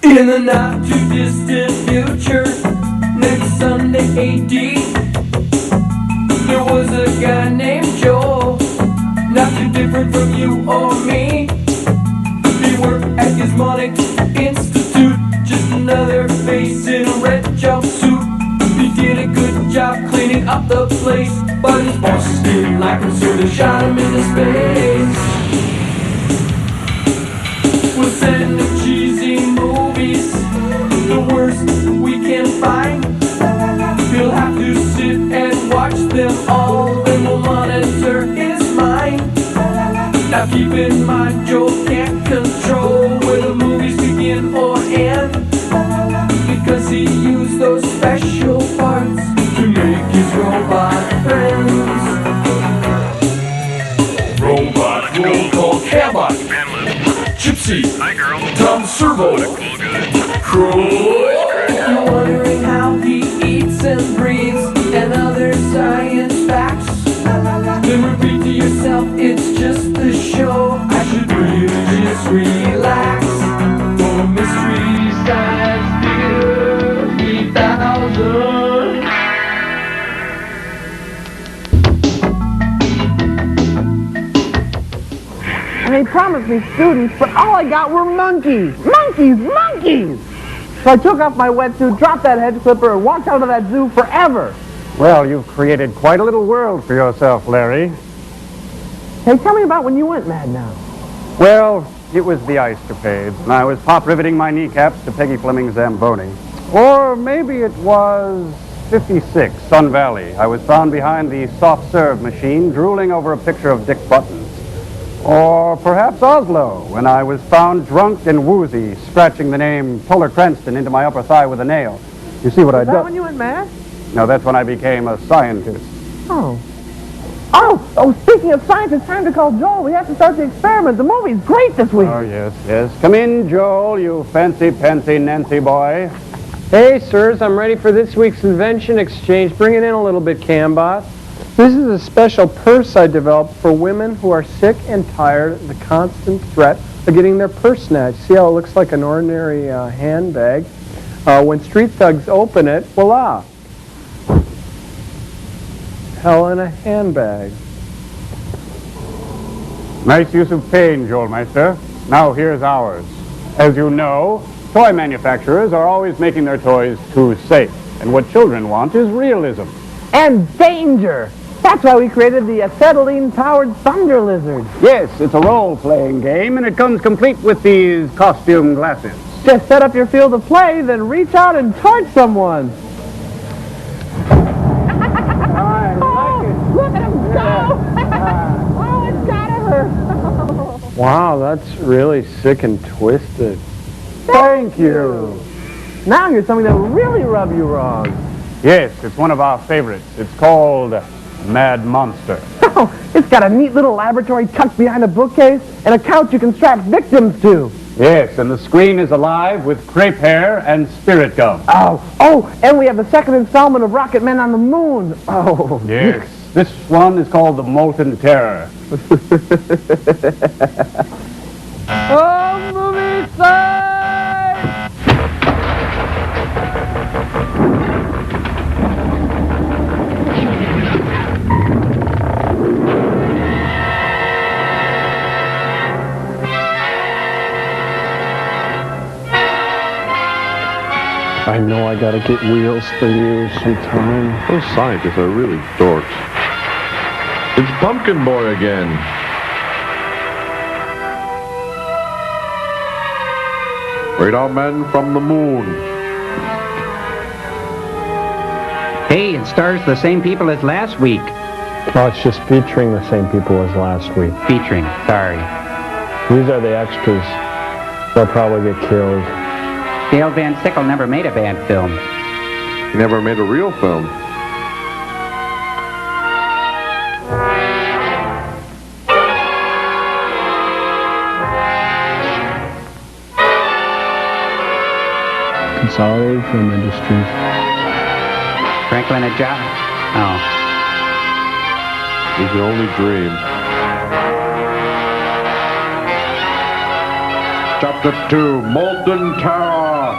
In the not too distant future, next Sunday AD, there was a guy named Joel, not too different from you or me. He worked at Gizmonic Institute, just another face in a red jumpsuit. He did a good job cleaning up the place, but his bosses didn't like him, so they shot him into space. We'll send him cheesy movies, the worst we can find. He'll have to sit and watch them all, then we'll monitor his mind. Now keep in mind, Joel can't control where the movies begin or end, because he used those special parts to make his robot friends. Robot roll call Cabot, Gypsy, Hi, girl. Tom Servo, Cool guy. Croy. You're wondering how he eats and breathes and other science facts. Then repeat to yourself, it's just a show. I should really just relax. For Mystery Science Theater 3000. And they promised me students, but all I got were monkeys. Monkeys, monkeys! So I took off my wetsuit, dropped that hedge clipper, and walked out of that zoo forever. Well, you've created quite a little world for yourself, Larry. Hey, tell me about when you went mad now. Well, it was the ice capades, and I was pop riveting my kneecaps to Peggy Fleming's Zamboni. Or maybe it was 56, Sun Valley. I was found behind the soft serve machine, drooling over a picture of Dick Buttons. Or perhaps Oslo, when I was found drunk and woozy, scratching the name Toller Cranston into my upper thigh with a nail. You see what I Was that did? when you went mad? No, that's when I became a scientist. Oh, speaking of science, it's time to call Joel. We have to start the experiment. The movie's great this week. Oh, yes, yes. Come in, Joel, you fancy-pancy Nancy boy. Hey, sirs, I'm ready for this week's invention exchange. Bring it in a little bit, Cambot. This is a special purse I developed for women who are sick and tired of the constant threat of getting their purse snatched. See how it looks like an ordinary handbag? When street thugs open it, voila. Hell in a handbag. Nice use of pain, Joel Meister. Now here's ours. As you know, toy manufacturers are always making their toys too safe. And what children want is realism. And danger. That's why we created the acetylene-powered Thunder Lizard. Yes, it's a role-playing game, and it comes complete with these costume glasses. Just set up your field of play, then reach out and torch someone. Look at him go! Oh, it's gotta hurt. Wow, that's really sick and twisted. Thank you. Now here's something that will really rub you wrong. Yes, it's one of our favorites. It's called Mad Monster. Oh, it's got a neat little laboratory tucked behind a bookcase and a couch you can strap victims to. Yes, and the screen is alive with crepe hair and spirit gum. Oh, and we have the second installment of Rocket Men on the Moon. Oh, Yes, this one is called the Molten Terror. Oh, movie side! I know I gotta get wheels for you sometime. Those scientists are really dorks. It's Pumpkin Boy again. Radar men from the moon. Hey, it stars the same people as last week. No, it's just featuring the same people as last week. Featuring, sorry. These are the extras. They'll probably get killed. Dale Van Sickle never made a bad film. He never made a real film. Consolidated Film Industries. Franklin a job? Oh. It was the only dream. Chapter 2, Molten Terror.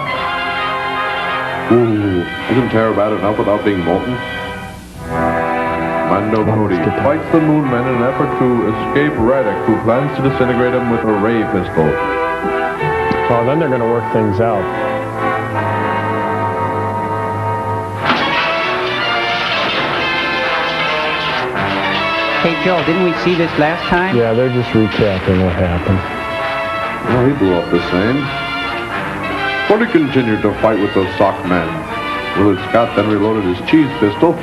Ooh, isn't terror bad enough without being molten? Mando Cody fights the Moon Men in an effort to escape Radek, who plans to disintegrate him with a ray pistol. Well, then they're going to work things out. Hey, Joe, didn't we see this last time? Yeah, they're just recapping what happened. Well, he blew up the same. Cody continued to fight with those sock men. Willard Scott then reloaded his cheese pistol.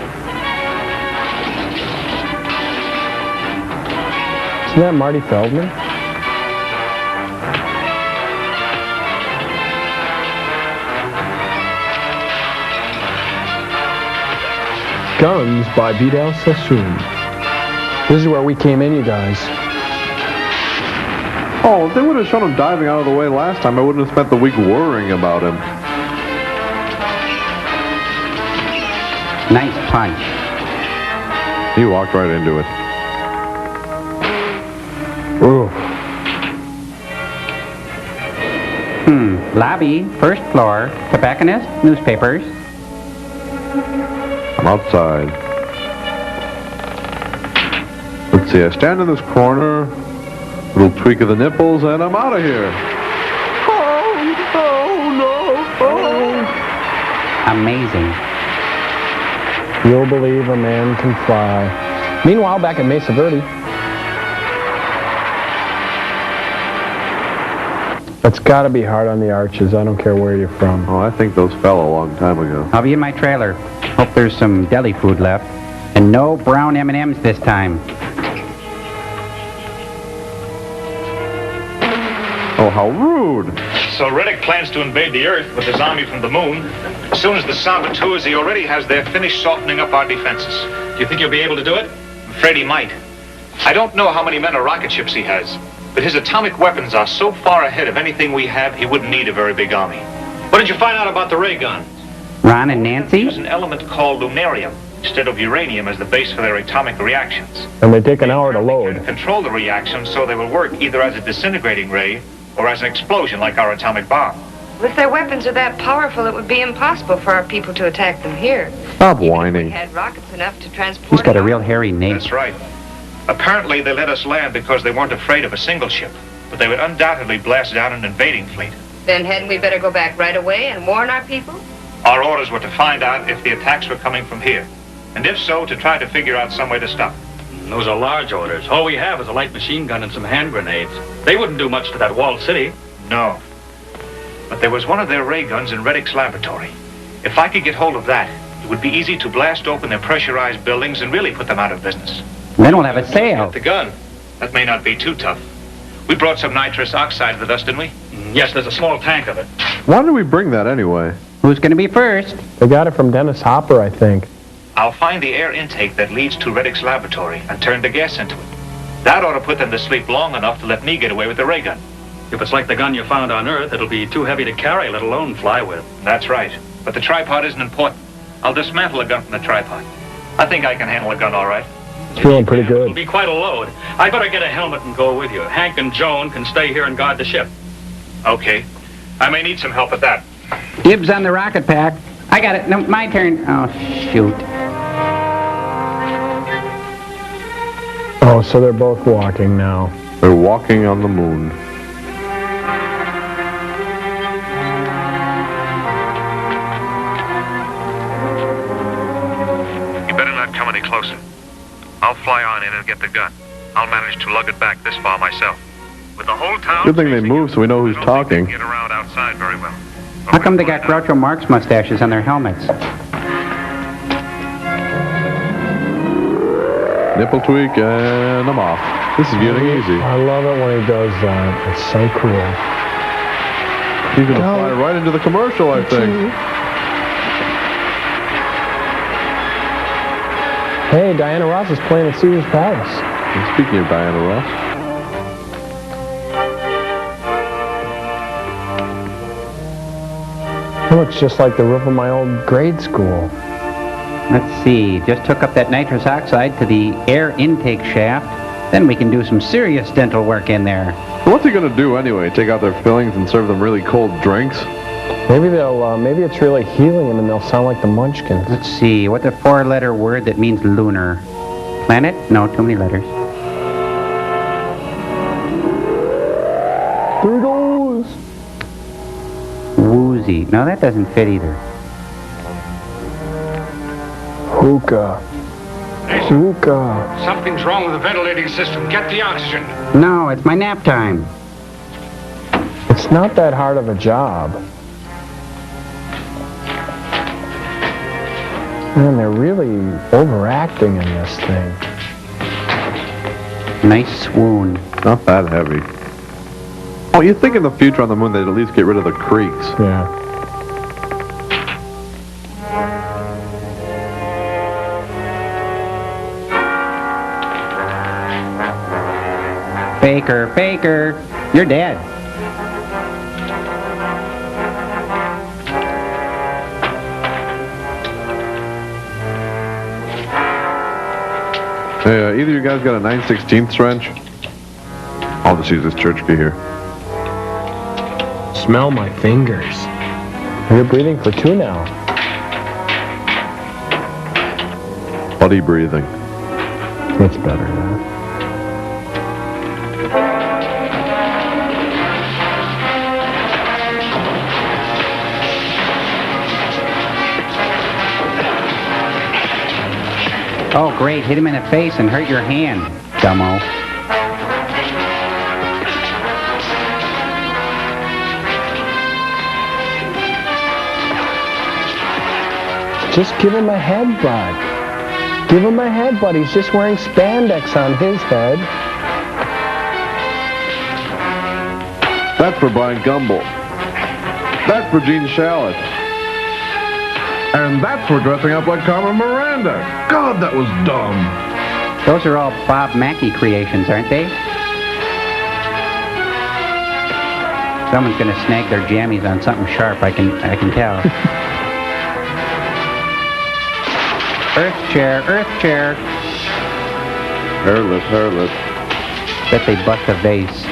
Isn't that Marty Feldman? Guns by Vidal Sassoon. This is where we came in, you guys. Oh, if they would have shown him diving out of the way last time, I wouldn't have spent the week worrying about him. Nice punch. He walked right into it. Ooh. Lobby, first floor, tobacconist, newspapers. I'm outside. Let's see, I stand in this corner, little tweak of the nipples, and I'm out of here. Amazing. You'll believe a man can fly. Meanwhile, back at Mesa Verde. It's got to be hard on the arches. I don't care where you're from. Oh, I think those fell a long time ago. I'll be in my trailer. Hope there's some deli food left. And no brown M&Ms this time. Oh, how rude. So Riddick plans to invade the Earth with his army from the moon. As soon as the saboteurs he already has there finish softening up our defenses. Do you think he'll be able to do it? I'm afraid he might. I don't know how many men or rocket ships he has, but his atomic weapons are so far ahead of anything we have, he wouldn't need a very big army. What did you find out about the ray gun? Ron and Nancy? There's an element called lunarium instead of uranium as the base for their atomic reactions. And they take an hour to load. Can control the reaction so they will work either as a disintegrating ray or as an explosion like our atomic bomb. If their weapons are that powerful, it would be impossible for our people to attack them here. Stop Even if whining. we had rockets enough to transport He's got a them real out. hairy name. That's right. Apparently they let us land because they weren't afraid of a single ship, but they would undoubtedly blast down an invading fleet. Then hadn't we better go back right away and warn our people? Our orders were to find out if the attacks were coming from here, and if so, to try to figure out some way to stop. Those are large orders. All we have is a light machine gun and some hand grenades. They wouldn't do much to that walled city. No. But there was one of their ray guns in Reddick's laboratory. If I could get hold of that, it would be easy to blast open their pressurized buildings and really put them out of business. Then we'll have a sale. The gun. That may not be too tough. We brought some nitrous oxide with us, didn't we? Yes, there's a small tank of it. Why did we bring that anyway? Who's going to be first? They got it from Dennis Hopper, I think. I'll find the air intake that leads to Reddick's laboratory and turn the gas into it. That ought to put them to sleep long enough to let me get away with the ray gun. If it's like the gun you found on Earth, it'll be too heavy to carry, let alone fly with. That's right. But the tripod isn't important. I'll dismantle a gun from the tripod. I think I can handle a gun all right. Feeling pretty It'll good. be quite a load. I better get a helmet and go with you. Hank and Joan can stay here and guard the ship. Okay. I may need some help at that. Dibs on the rocket pack. I got it. No, my turn. Oh, shoot. Oh, so they're both walking now. They're walking on the moon. You better not come any closer. I'll fly on in and get the gun. I'll manage to lug it back this far myself. With the whole town... Good thing they moved so we know who's I don't think talking. they can get around outside very well. How come they got Groucho Marx mustaches on their helmets? Nipple tweak, and I'm off. This is getting easy. I love it when he does that. It's so cool. He's going to fly right into the commercial, I think. Hey, Diana Ross is playing at Caesar's Palace. And speaking of Diana Ross, It looks just like the roof of my old grade school. Let's see. Just hook up that nitrous oxide to the air intake shaft. Then we can do some serious dental work in there. What's he gonna do anyway? Take out their fillings and serve them really cold drinks? Maybe it's really healing them and they'll sound like the Munchkins. Let's see, what's a 4-letter word that means lunar? Planet? No, too many letters. There it goes. Woozy. No, that doesn't fit either. Hookah. Hookah. Something's wrong with the ventilating system. Get the oxygen. No, it's my nap time. It's not that hard of a job. Man, they're really overacting in this thing. Nice swoon. Not that heavy. Oh, you'd think in the future on the moon they'd at least get rid of the creaks. Yeah. Faker, faker, you're dead. Hey, either you guys got a 9/16 wrench? I'll just use this church key here. Smell my fingers. You're breathing for 2 now. Buddy breathing. It's better now. Oh, great. Hit him in the face and hurt your hand, dumbo. Just give him a headbutt. Give him a headbutt. He's just wearing spandex on his head. That's for Brian Gumble. That's for Gene Shalit. And that's for dressing up like Carmen Miranda. God, that was dumb. Those are all Bob Mackey creations, aren't they? Someone's gonna snag their jammies on something sharp, I can tell. Earth chair, earth chair. Hairless, hairless. Bet they bust a vase.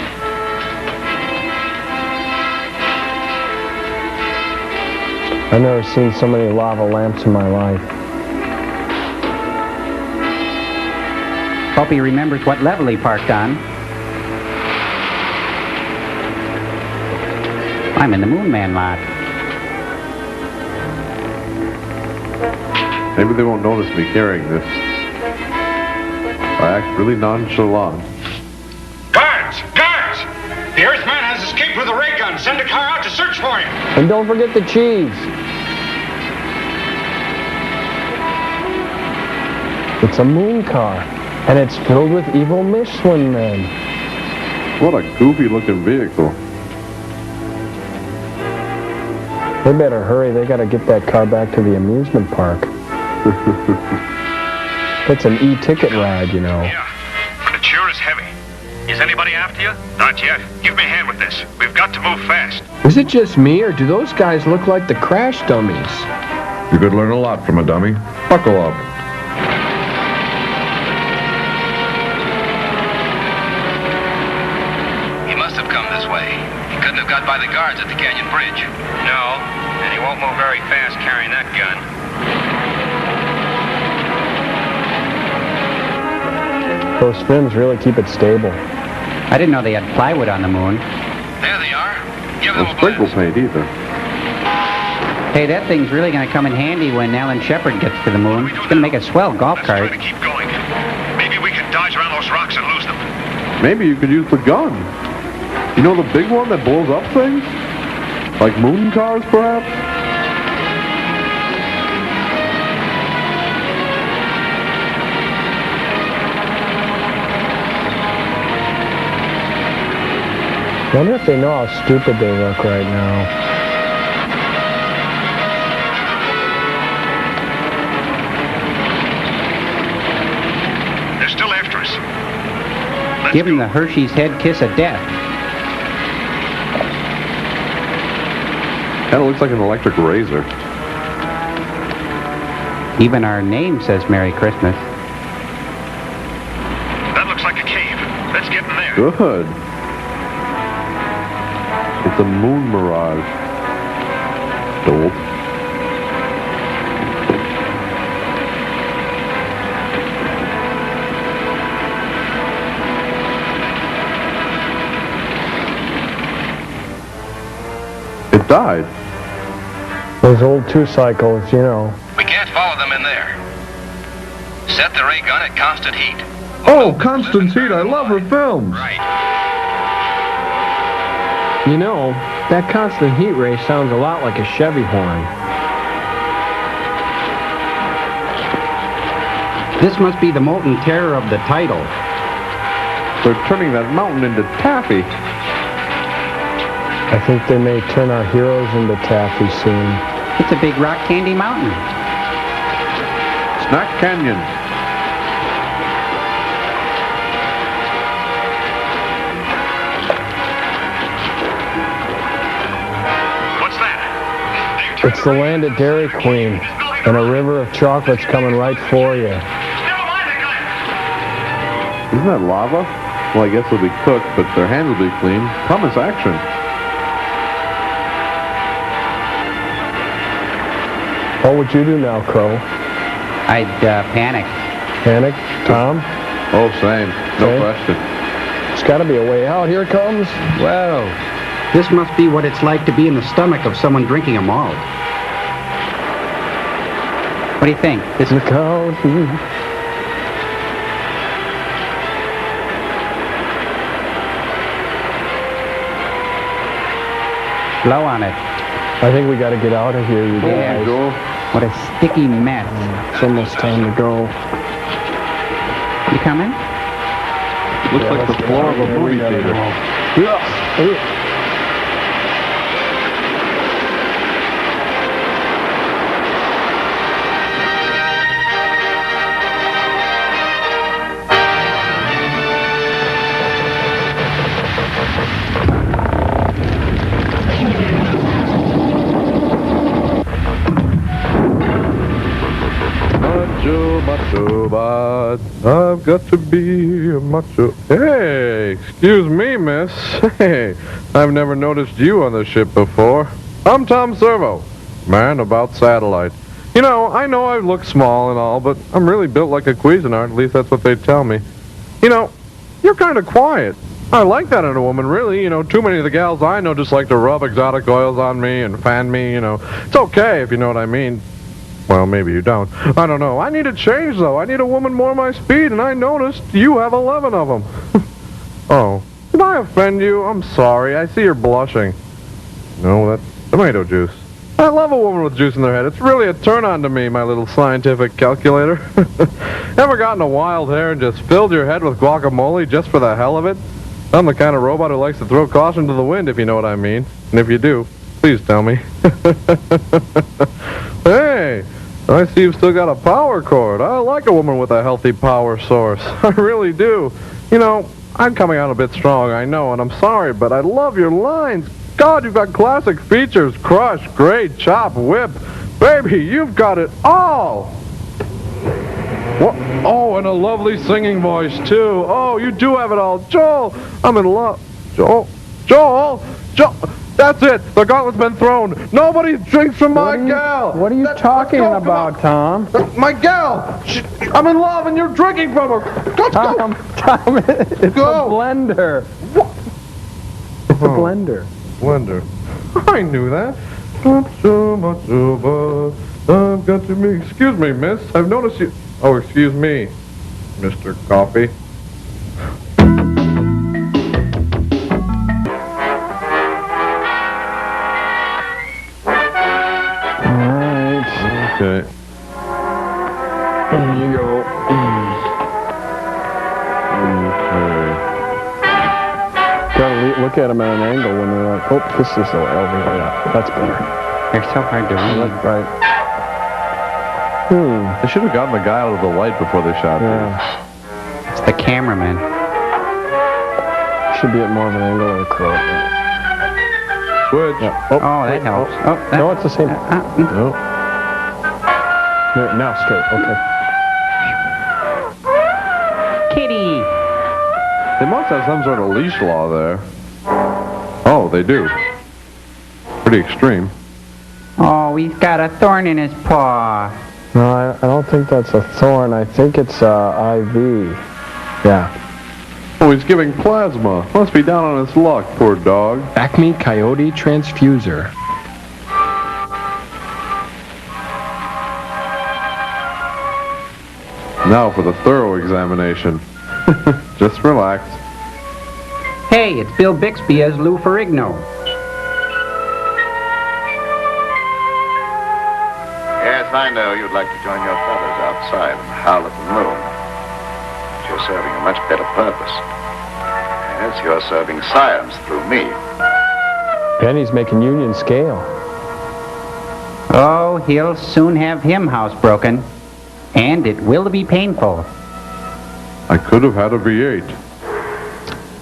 I've never seen so many lava lamps in my life. Hope he remembers what level he parked on. I'm in the Moon Man lot. Maybe they won't notice me carrying this. I act really nonchalant. Guards! Guards! The Earthman has escaped with a ray gun. Send a car out to search for him. And don't forget the cheese. It's a moon car, and it's filled with evil Michelin men. What a goofy-looking vehicle. They better hurry. They gotta get that car back to the amusement park. It's an e-ticket ride, you know. Yeah, but it sure is heavy. Is anybody after you? Not yet. Give me a hand with this. We've got to move fast. Is it just me, or do those guys look like the crash dummies? You could learn a lot from a dummy. Buckle up. He must have come this way. He couldn't have got by the guards at the Canyon Bridge. No, and he won't move very fast carrying that gun. Those fins really keep it stable. I didn't know they had plywood on the moon. There they are. Give them No a sprinkle blast. paint either. Hey, that thing's really gonna come in handy when Alan Shepard gets to the moon. It's gonna make a swell golf Let's try cart. to keep going. Maybe we can dodge around those rocks and lose them. Maybe you could use the gun. You know the big one that blows up things? Like moon cars, perhaps? I wonder if they know how stupid they look right now. They're still after us. Let's Give him go. the Hershey's head kiss of death. Kind of looks like an electric razor. Even our name says Merry Christmas. That looks like a cave. good. It's a moon mirage. Dope. It died. Those old two-cycles, you know. We can't follow them in there. Set the ray gun at constant heat. Oh, Constance Heat, I love her films. Right. You know, that constant heat ray sounds a lot like a Chevy horn. This must be the molten terror of the title. They're turning that mountain into taffy. I think they may turn our heroes into taffy soon. It's a big rock candy mountain. Snack Canyon. What's that? It's the land of Dairy Queen, and a river of chocolates coming right for you. Never mind the guy. Isn't that lava? Well, I guess it'll be cooked, but their hands will be clean. Promise action. What would you do now, Crow? I'd panic. Panic? Tom? Oh, same. No Okay. question. There's got to be a way out. Here it comes. Whoa. This must be what it's like to be in the stomach of someone drinking a malt. What do you think? This Look out. blow on it. I think we got to get out of here, you Yeah. guys. What a sticky mess. It's almost time to go. You coming? Looks like the floor of a movie theater. Macho, but I've got to be a macho. Hey, excuse me, miss. Hey, I've never noticed you on the ship before. I'm Tom Servo, man about satellite. You know I look small and all, but I'm really built like a Cuisinart. At least that's what they tell me. You know, you're kind of quiet. I like that in a woman, really. You know, too many of the gals I know just like to rub exotic oils on me and fan me, you know. It's okay if you know what I mean. Well, maybe you don't. I don't know. I need a change, though. I need a woman more my speed, and I noticed you have 11 of them. Oh, did I offend you? I'm sorry. I see you're blushing. No, that's tomato juice. I love a woman with juice in their head. It's really a turn-on to me, my little scientific calculator. Ever gotten a wild hair and just filled your head with guacamole just for the hell of it? I'm the kind of robot who likes to throw caution to the wind, if you know what I mean. And if you do, please tell me. Hey, I see you've still got a power cord. I like a woman with a healthy power source. I really do. You know, I'm coming out a bit strong, I know, and I'm sorry, but I love your lines. God, you've got classic features. Crush, grate, chop, whip. Baby, you've got it all. What? Oh, and a lovely singing voice, too. Oh, you do have it all. Joel, I'm in love. Joel. That's it. The gauntlet's been thrown. Nobody drinks from my gal. What are you talking about, Tom? My gal. I'm in love, and you're drinking from her. Let's Tom, it's Go. a blender. What? It's a blender. Blender. I knew that. Not so much over. I've got to be. Excuse me, miss. I've noticed you. Oh, excuse me, Mr. Coffee. Okay. There you go. Okay. Gotta look at them at an angle when they're like, oh, this is the way over here. Yeah, that's better. They're so hard to read. That's right. They should have gotten the guy out of the light before they shot Yeah. It's the cameraman. Should be at more of an angle or a crow. Switch. Yeah. Oh, that helps. Oh, that, No, it's the same. No. There, now straight. Okay. Kitty. They must have some sort of leash law there. Oh, they do. Pretty extreme. Oh, he's got a thorn in his paw. No, I don't think that's a thorn. I think it's IV. Yeah. Oh, he's giving plasma. Must be down on his luck, poor dog. Acme Coyote Transfuser. Now for the thorough examination. Just relax. Hey, it's Bill Bixby as Lou Ferrigno. Yes, I know you'd like to join your fellows outside and howl at the moon. But you're serving a much better purpose. Yes, you're serving science through me. Penny's making union scale. Oh, he'll soon have him housebroken. And it will be painful. I could have had a V8.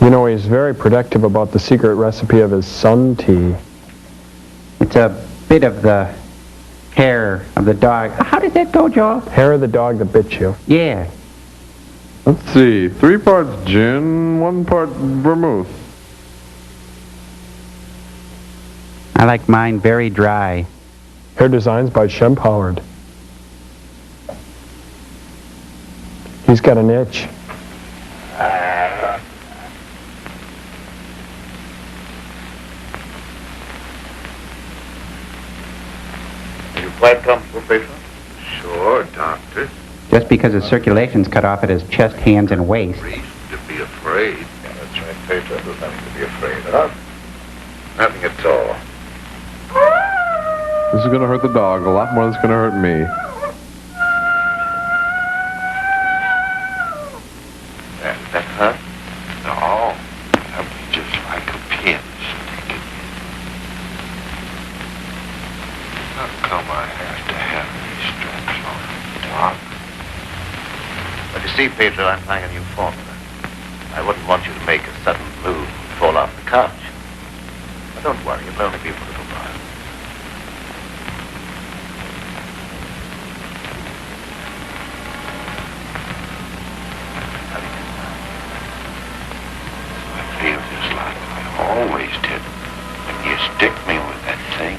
You know, he's very protective about the secret recipe of his sun tea. It's a bit of the hair of the dog. How does that go, Joel? Hair of the dog that bit you. Yeah. Let's see. 3 parts gin, 1 part vermouth. I like mine very dry. Hair designs by Shemp Howard. He's got an itch. Are you quite comfortable, patient? Sure, doctor. Just because his circulation's cut off at his chest, hands, and waist. Reason to be afraid. Yeah, that's right, patient. There's nothing to be afraid of. Nothing at all. This is gonna hurt the dog a lot more than it's gonna hurt me. That hurt? No. That was just like a pin sticking. How come I have to have these straps on, Doc? But you see, Pedro, I'm trying a new formula. I wouldn't want you to make a sudden move and fall off the couch. But don't worry, it'll only be for a little while. I feel just like I always did when you stick me with that thing.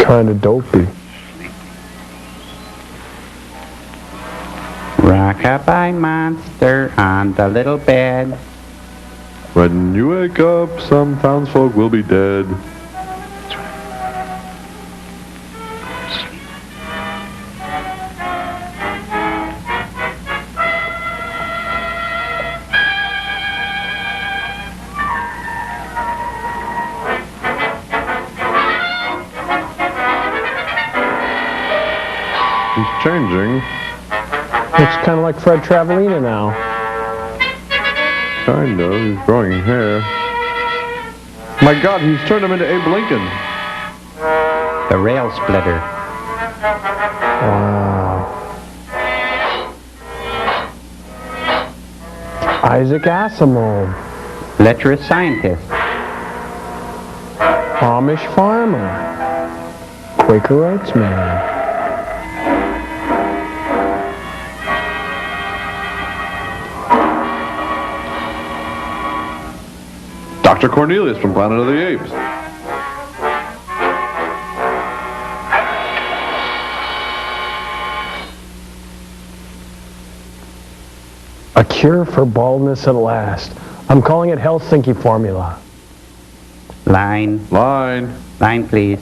Kind of dopey. Rockabye monster on the little bed. When you wake up, some townsfolk will be dead. That's right. Sleep. He's changing. Looks kind of like Fred Travelina now. Kind of. He's growing hair. My God, he's turned him into Abe Lincoln. The rail splitter. Wow. Isaac Asimov. Lecherous scientist. Amish farmer. Quaker Oats man. Dr. Cornelius from Planet of the Apes. A cure for baldness at last. I'm calling it Helsinki formula. Line. Line. Line, please.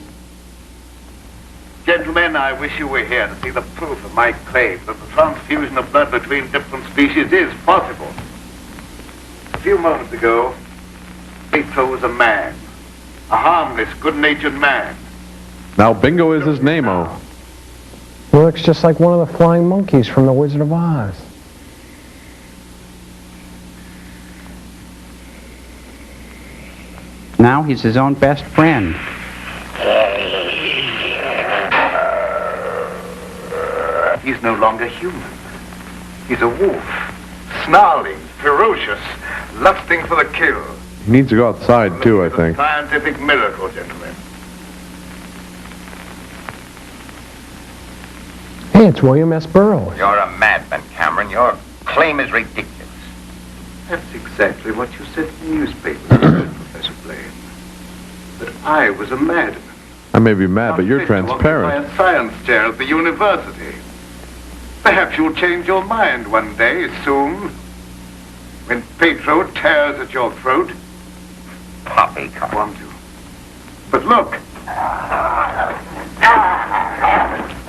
Gentlemen, I wish you were here to see the proof of my claim that the transfusion of blood between different species is possible. A few moments ago, Pedro was a man. A harmless, good-natured man. Now Bingo is his name-o. He looks just like one of the flying monkeys from The Wizard of Oz. Now he's his own best friend. He's no longer human. He's a wolf. Snarling, ferocious, lusting for the kill. He needs to go outside, too, I think. It's a scientific miracle, gentlemen. Hey, it's William S. Burroughs. You're a madman, Cameron. Your claim is ridiculous. That's exactly what you said in the newspaper, Professor Blaine. That I was a madman. I may be mad, but you're Not fit to transparent. occupy a science chair at the university. Perhaps you'll change your mind one day, soon. When Pedro tears at your throat. Poppycock. Want to. But look.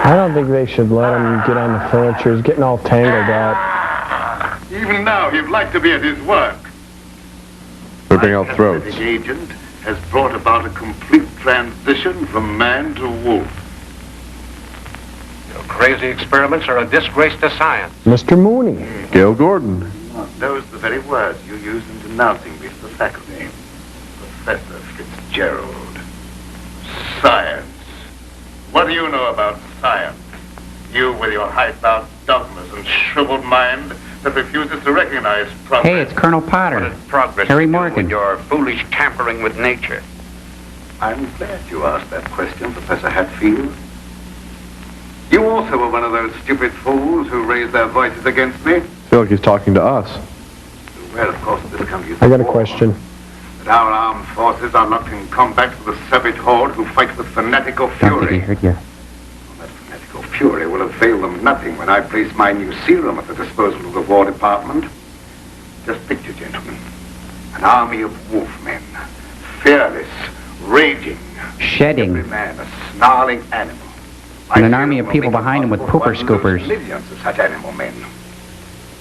I don't think they should let him get on the furniture. He's getting all tangled up. Even now, he'd like to be at his work. Ripping out throats. The agent has brought about a complete transition from man to wolf. Your crazy experiments are a disgrace to science. Mr. Mooney. Gail Gordon. Those are the very words you used in denouncing me to the faculty. Professor Fitzgerald. Science. What do you know about science? You with your hidebound dogmas and shriveled mind that refuses to recognize progress. Hey, it's Colonel Potter. What has progress Harry to do Morgan. with your foolish tampering with nature? I'm glad you asked that question, Professor Hatfield. You also were one of those stupid fools who raised their voices against me. I feel like he's talking to us. Well, of course, this country is I got a war. question. That our armed forces are locked in combat with a savage horde who fight with fanatical Don't think he fury. heard you. That fanatical fury will avail them nothing when I place my new serum at the disposal of the War Department. Just picture, gentlemen, an army of wolfmen, fearless, raging, Shedding. every man a snarling animal. And an army of people behind him with pooper scoopers. Millions of such animal men.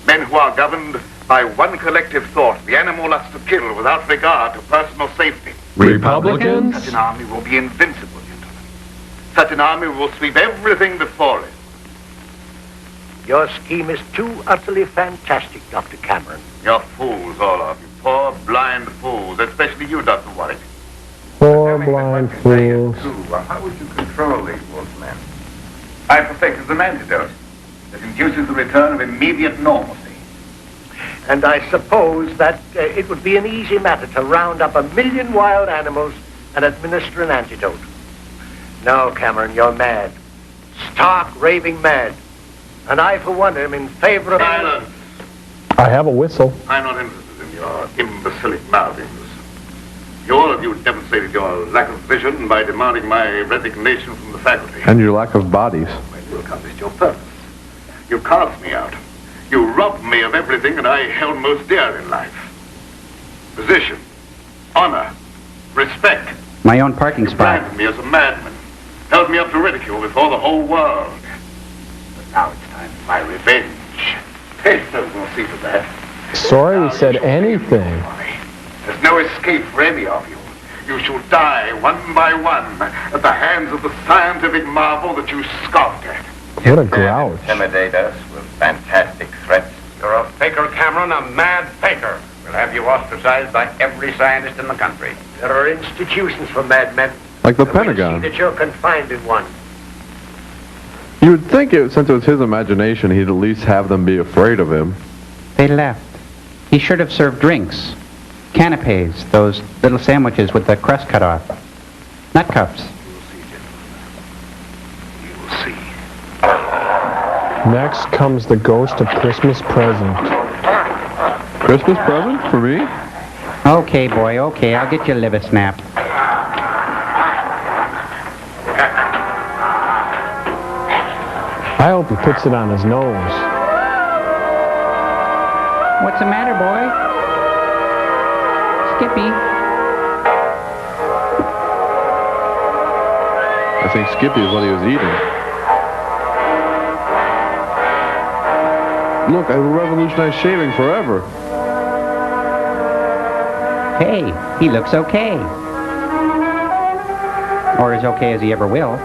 Men who are governed by one collective thought, the animal lust to kill without regard to personal safety. Republicans? Such an army will be invincible, gentlemen. Such an army will sweep everything before it. Your scheme is too utterly fantastic, Dr. Cameron. You're fools, all of you. Poor, blind fools, especially you, Dr. Warwick. Poor blind fools. How would you control these wolfmen? I perfected an antidote that induces the return of immediate normalcy. And I suppose that it would be an easy matter to round up 1,000,000 wild animals and administer an antidote. No, Cameron, you're mad. Stark, raving mad. And I, for one, am in favor of... Silence! I have a whistle. I'm not interested in your imbecilic mouthings. All of you demonstrated your lack of vision by demanding my resignation from the faculty. And your lack of bodies. Well, you accomplished your purpose. You cast me out. You robbed me of everything that I held most dear in life. Position, honor, respect. My own parking You spot. branded me as a madman. Held me up to ridicule before the whole world. But now it's time for my revenge. Pedro will see to that. Sorry we said anything. There's no escape for any of you. You shall die one by one at the hands of the scientific marvel that you scoffed at. What a grouch. Intimidate us with fantastic threats. You're a faker, Cameron, a mad faker. We'll have you ostracized by every scientist in the country. There are institutions for madmen. Like the And we'll Pentagon. see that you're confined in one. You would think, since it was his imagination, he'd at least have them be afraid of him. They left. He should have served drinks. Canapes, those little sandwiches with the crust cut off. Nut cups. You will see. Next comes the ghost of Christmas present. Christmas present for me? Okay, boy, okay. I'll get you a liver snap. I hope he puts it on his nose. What's the matter, boy? Skippy. I think Skippy is what he was eating. Look, I revolutionized shaving forever. Hey, he looks okay. Or as okay as he ever will.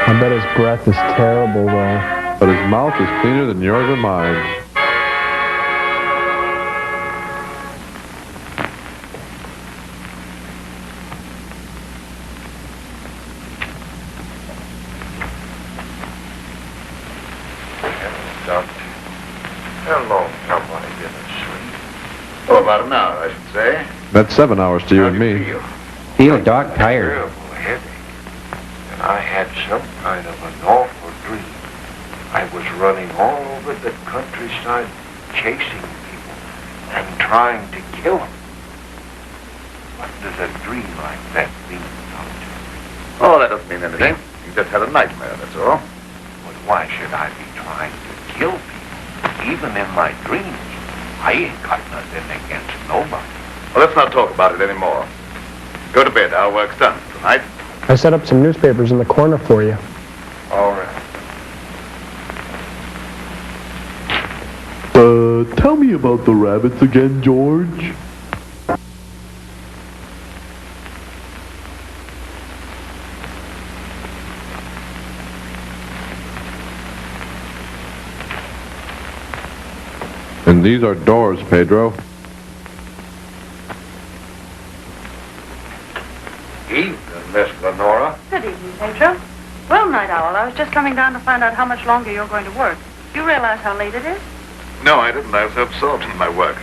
I bet his breath is terrible, though. But his mouth is cleaner than yours and mine. Hello, somebody didn't sleep. Oh, about an hour, I should say. That's 7 hours to you and me. Feel dog tired. Terrible headache. And I had some kind of an awful dream. I was running all over the countryside, chasing people and trying to kill them. What does a dream like that mean, Doctor? Oh, that doesn't mean anything. You just had a nightmare, that's all. But why should I be trying to kill people? Even in my dreams, I ain't got nothing against nobody. Well, let's not talk about it anymore. Go to bed. Our work's done tonight. I set up some newspapers in the corner for you. All right. Tell me about the rabbits again, George. And these are doors, Pedro. Evening, Miss Lenora. Good evening, Pedro. Well, Night Owl, I was just coming down to find out how much longer you're going to work. Do you realize how late it is? No, I didn't. I was absorbed in my work.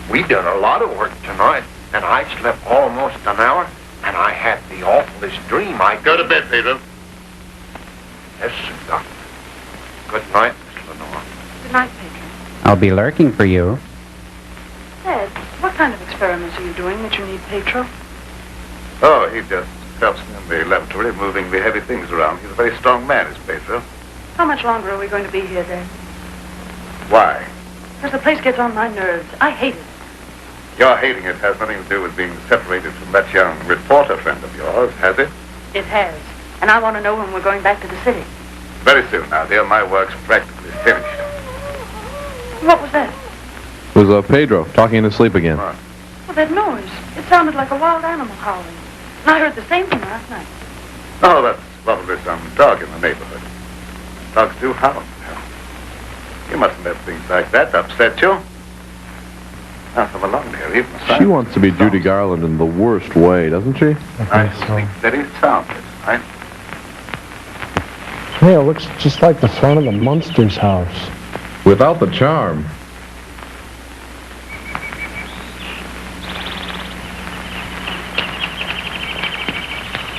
We done a lot of work tonight, and I slept almost an hour, and I had the awfulest dream. Go to bed, Pedro. Yes, sir, Doctor. Good night, Miss Lenora. Good night, Pedro. I'll be lurking for you. Ed, what kind of experiments are you doing that you need Pedro? Oh, he just helps me in the laboratory, moving the heavy things around. He's a very strong man, is Pedro. How much longer are we going to be here, then? Why? Because the place gets on my nerves. I hate it. Your hating it has nothing to do with being separated from that young reporter friend of yours, has it? It has. And I want to know when we're going back to the city. Very soon now, dear. My work's practically finished. What was that? It was Pedro talking in his sleep again. Well, that noise. It sounded like a wild animal howling. And I heard the same thing last night. Oh, that's probably some dog in the neighborhood. Dogs do howl. You mustn't let things like that upset you. Now, come along here, even She wants to be Judy Garland in the worst way, doesn't she? I sleep steady soundly tonight. Hey, it looks just like the front of the Munsters' house. Without the charm.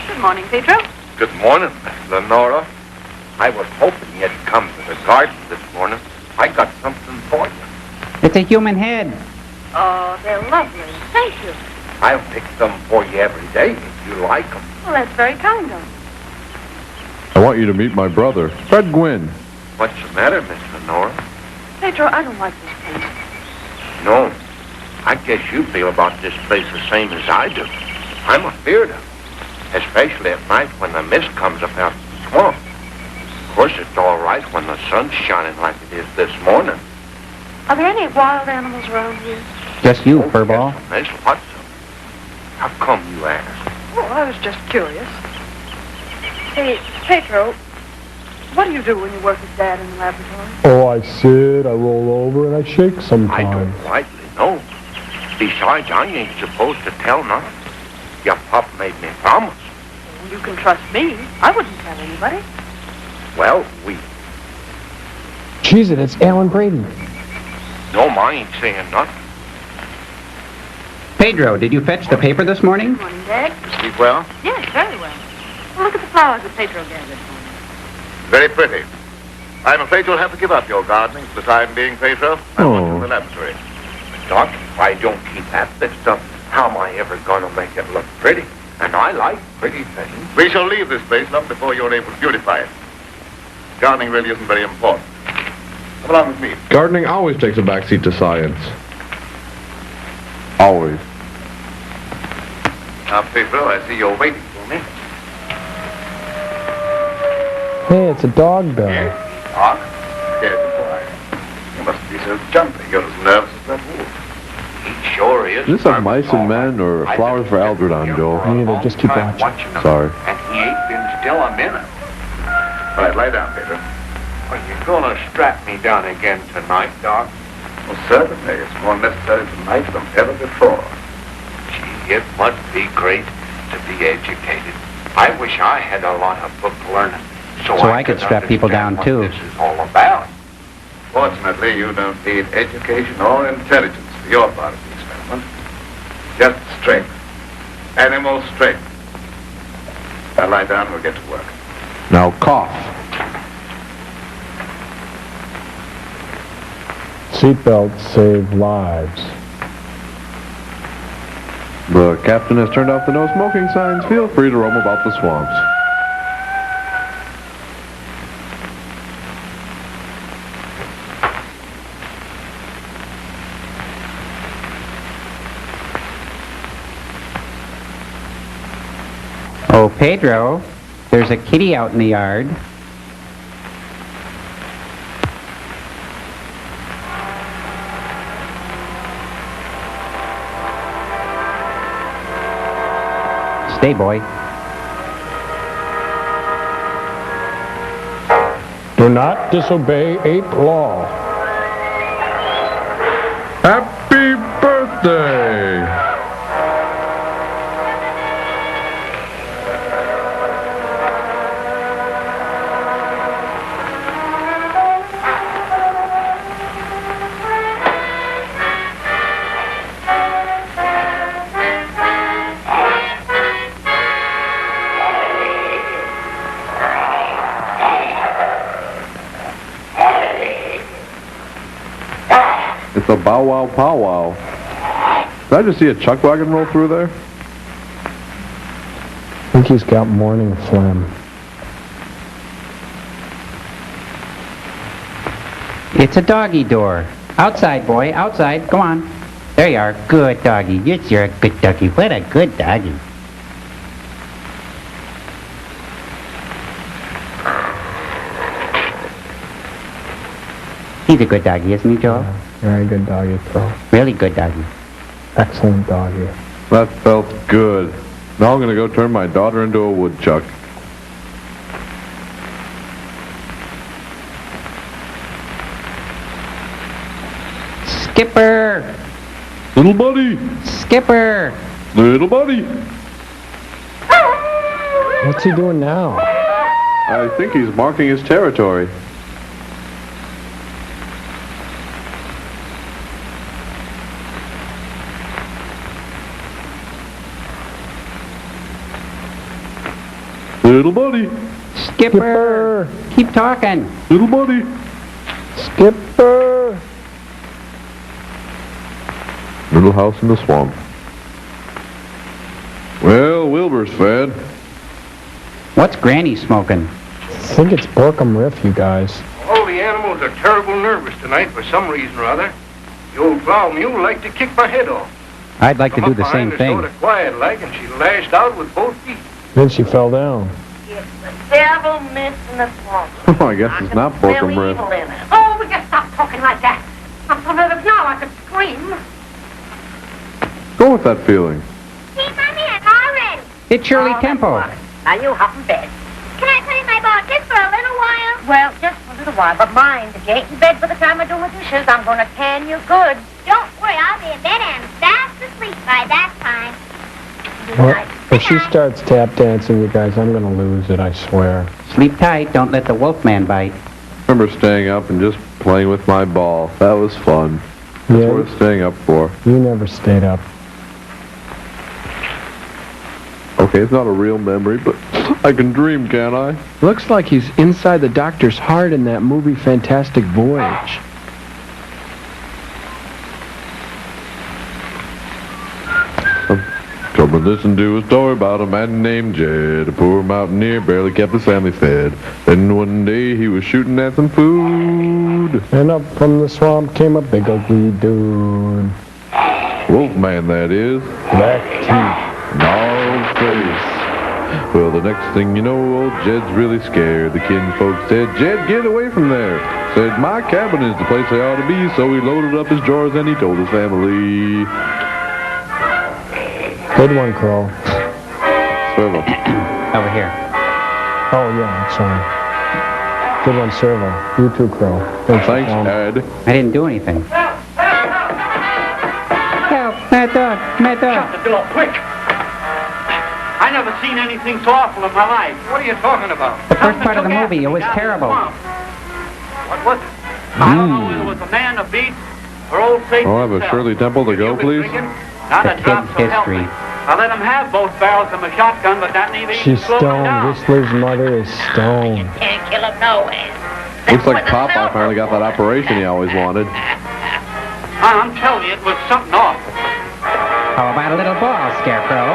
Good morning, Pedro. Good morning, Miss Lenora. I was hoping you'd come to the garden this morning. I got something for you. It's a human head. Oh, they're lovely. Thank you. I'll pick some for you every day if you like them. Well, that's very kind of you. I want you to meet my brother, Fred Gwynn. What's the matter, Miss Lenora? Pedro, I don't like this place. No. I guess you feel about this place the same as I do. I'm afeard of it, especially at night when the mist comes up out of the swamp. Of course, it's all right when the sun's shining like it is this morning. Are there any wild animals around here? Just you, Furball. Yes, there's lots of them. How come you ask? Oh, I was just curious. Hey, Pedro, what do you do when you work with Dad in the laboratory? Oh, I sit, I roll over, and I shake sometimes. I don't rightly know. Besides, I ain't supposed to tell nothing. Your pup made me promise. Well, you can trust me. I wouldn't tell anybody. Well, we... Cheese it, it's Alan Brady. No, I ain't saying nothing. Pedro, did you fetch the paper this morning? Good morning, Dad. Sleep well? Yes, very well. Well, look at the flowers that Pedro gathered for me. Very pretty. I'm afraid you'll have to give up your gardening for the time being, Pedro. I want you in the laboratory. Doc, if I don't keep at this stuff, how am I ever going to make it look pretty? And I like pretty things. We shall leave this place long before you're able to beautify it. Gardening really isn't very important. Come along with me. Gardening always takes a backseat to science. Always. Now, Pedro, I see you're waiting for me. Hey, it's a dog bell. Yes, Doc. Yes, why? You must be so jumpy. You're as nervous as that wolf. He sure is. Is this a mice and men or flowers for Algernon, Joel? Neither, just keep watching. Sorry. And he ain't been still a minute. All right, lie down, Pedro. Are you going to strap me down again tonight, Doc? Well, certainly. It's more necessary tonight than ever before. Gee, it must be great to be educated. I wish I had a lot of book learning so I could strap people down, what too. This is all about. Fortunately, you don't need education or intelligence for your part of the experiment. Just strength. Animal strength. Now lie down and we'll get to work. Now cough. Seatbelts save lives. The captain has turned off the no smoking signs. Feel free to roam about the swamps. Oh, Pedro, there's a kitty out in the yard. Stay, boy. Do not disobey 8th law. Happy birthday! It's a bow wow pow wow. Did I just see a chuck wagon roll through there? I think he's got morning phlegm. It's a doggy door. Outside, boy, outside. Go on. There you are. Good doggy. You're a good doggy. What a good doggy. He's a good doggy, isn't he, Joel? Yeah, very good doggy, Phil. Really good doggy. Excellent doggy. That felt good. Now I'm gonna go turn my daughter into a woodchuck. Skipper! Little buddy! Skipper! Little buddy! What's he doing now? I think he's marking his territory. Little buddy! Skipper! Keep talking. Little buddy! Skipper! Little house in the swamp. Well, Wilbur's fed. What's Granny smoking? I think it's Borkum Riff, you guys. All the animals are terrible nervous tonight for some reason or other. The old plow mule liked to kick my head off. I'd like to do the same thing. Sort of quiet like, and she lashed out with both feet. Then she fell down. It's the devil mist in the swamp. Oh, I guess it's not Borkum Riff. Evil in it. Oh, we just stop talking like that. I'm so nervous now I could scream. Go with that feeling. Keep them in already. It's Shirley Temple. Now you hop in bed. Can I play my ball just for a little while? Well, just for a little while, but mind, if you ain't in bed by the time I do my dishes, I'm going to tan you good. Don't worry, I'll be in bed and fast asleep by that time. Well, if she starts tap dancing, you guys, I'm going to lose it, I swear. Sleep tight. Don't let the wolfman bite. Remember staying up and just playing with my ball. That was fun. That's Yeah. worth staying up for. You never stayed up. Okay, it's not a real memory, but I can dream, can't I? Looks like he's inside the doctor's heart in that movie Fantastic Voyage. Come and listen to a story about a man named Jed. A poor mountaineer barely kept his family fed. Then one day he was shooting at some food. And up from the swamp came a big ugly dude. Wolfman, that is. Black teeth. Gnarled face. Well, the next thing you know, old Jed's really scared. The kinfolk said, Jed, get away from there. Said, my cabin is the place I ought to be. So he loaded up his drawers and he told his family. Good one, Crow. Servo. Over here. Oh, yeah, sorry. Good one, Servo. You too, Crow. Thanks, Ed. I didn't do anything. Help! Mad dog! Mad dog! Shut the door, quick! I never seen anything so awful in my life. What are you talking about? The first part of the movie, it was terrible. What was it? I don't know whether it was a man, a beast, or old Satan I'll have a himself. Shirley Temple to go, please. Not The a drop, kid's so help me. history. I let him have both barrels of my shotgun, but that neither She's even slowed me stoned. down. Whistler's mother is stoned. Can't kill him no way. Looks like Popeye finally got that operation he always wanted. I'm telling you, it was something awful. How about a little ball, Scarecrow?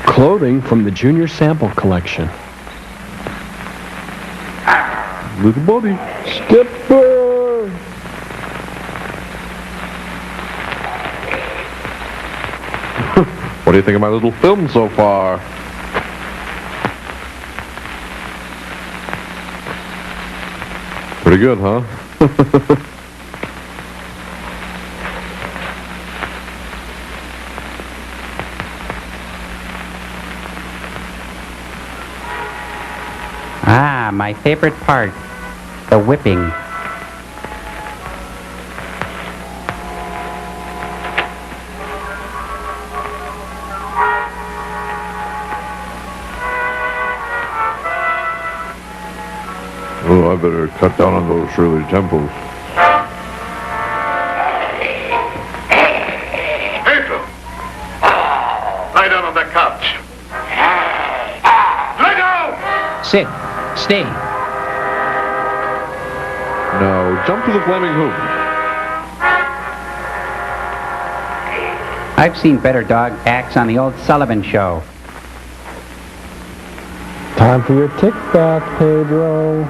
Clothing from the Junior Sample Collection. Little buddy. Skipper! What do you think of my little film so far? Pretty good, huh? Ah, my favorite part. The whipping. Oh, I better cut down on those Shirley Temples. Pedro! Lie down on that couch. Lie down! Sit. Stay. Now, jump to the flaming hoop. I've seen better dog acts on the old Sullivan Show. Time for your tick back, Pedro.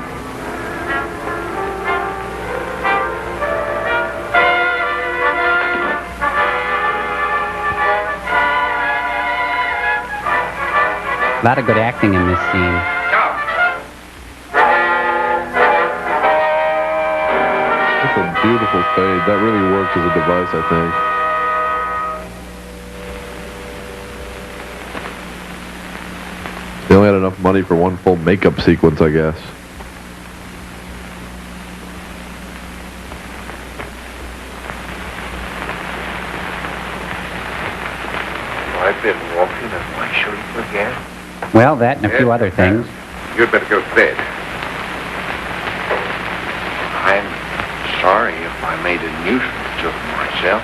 A lot of good acting in this scene. That's a beautiful fade. That really works as a device, I think. They only had enough money for one full makeup sequence, I guess. I've been walking and why should you forget? Well, that and a few other things. You'd better go to bed. I'm sorry if I made a nuisance of myself.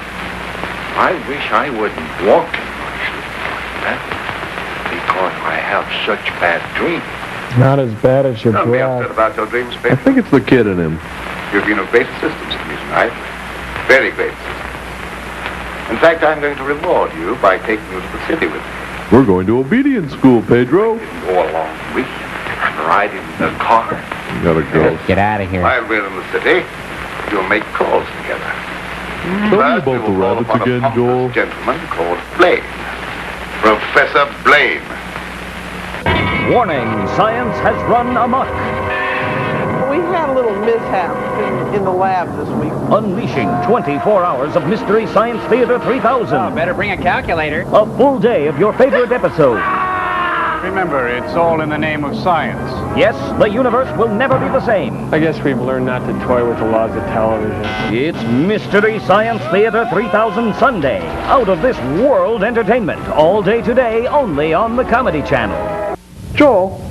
I wish I wouldn't walk in my sleep like that because I have such bad dreams. Not as bad as your Don't be upset breath. about your dreams, I Pedro. think it's the kid in him. You've been of great assistance to me tonight. Very great assistance. In fact, I'm going to reward you by taking you to the city with me. We're going to obedience school, Pedro. Go along with you and ride in the car. You gotta go. Get out of here. While we're in the city, you'll make calls together. Tell me First, we about the will call rabbits upon a again, pompous Joel. gentleman called Blaine. Professor Blaine. Warning, science has run amok. We had a little mishap in the lab this week. Unleashing 24 hours of Mystery Science Theater 3000. Oh, better bring a calculator. A full day of your favorite episodes. Remember, it's all in the name of science. Yes, the universe will never be the same. I guess we've learned not to toy with the laws of television. It's Mystery Science Theater 3000 Sunday. Out of this world entertainment. All day today, only on the Comedy Channel. Joel,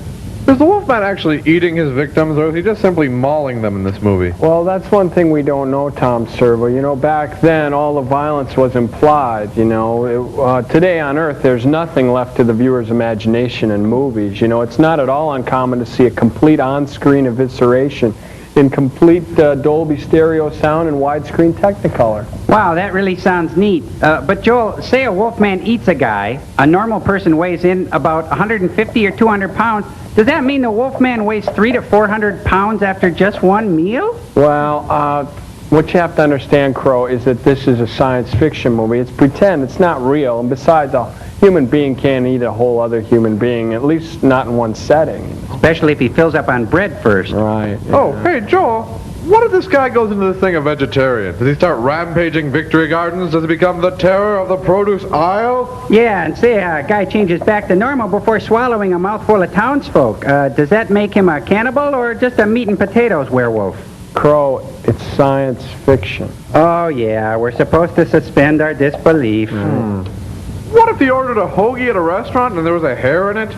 is the Wolfman actually eating his victims, or is he just simply mauling them in this movie? Well, that's one thing we don't know, Tom Servo. You know, back then, all the violence was implied, you know. Today on Earth, there's nothing left to the viewer's imagination in movies. You know, it's not at all uncommon to see a complete on-screen evisceration in complete Dolby stereo sound and widescreen Technicolor. Wow, that really sounds neat. But Joel, say a wolfman eats a guy, a normal person weighs in about 150 or 200 pounds. Does that mean the wolfman weighs 300 to 400 pounds after just one meal? Well, what you have to understand, Crow, is that this is a science fiction movie. It's pretend, it's not real, and besides, a human being can't eat a whole other human being, at least not in one setting. Especially if he fills up on bread first. Right. Oh, hey, Joel, what if this guy goes into this thing a vegetarian? Does he start rampaging victory gardens? Does he become the terror of the produce aisle? Yeah, and say a guy changes back to normal before swallowing a mouthful of townsfolk. Does that make him a cannibal or just a meat and potatoes werewolf? Crow, it's science fiction. Oh, yeah, we're supposed to suspend our disbelief. What if he ordered a hoagie at a restaurant and there was a hair in it?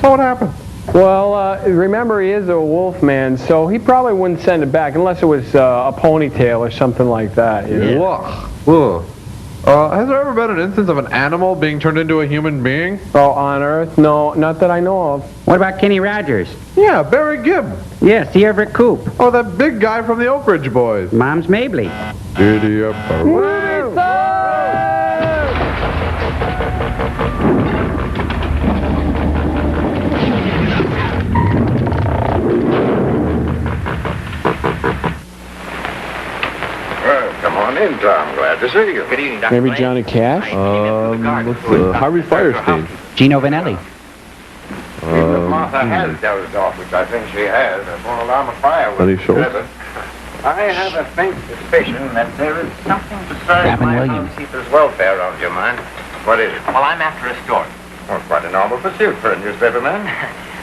What would happen? Well, remember, he is a wolf man, so he probably wouldn't send it back unless it was a ponytail or something like that. You know? Ugh. Has there ever been an instance of an animal being turned into a human being? Oh, on Earth? No, not that I know of. What about Kenny Rogers? Yeah, Barry Gibb. Yes, the Everett Coop. Oh, that big guy from the Oak Ridge Boys. Mom's Mabley. Giddy up, Well, come on in, Tom. Glad to see you. Good evening, Dr. Maybe Johnny Cash? Harvey Firestein. Gino Vanelli. Even if Martha has dozed off, which I think she has, I won't alarm a fire with Eddie Schultz. together. I have a faint suspicion that there is something besides Gavin my Williams. housekeeper's welfare on your mind. What is it? Well, I'm after a story. Oh, quite a normal pursuit for a newspaper man.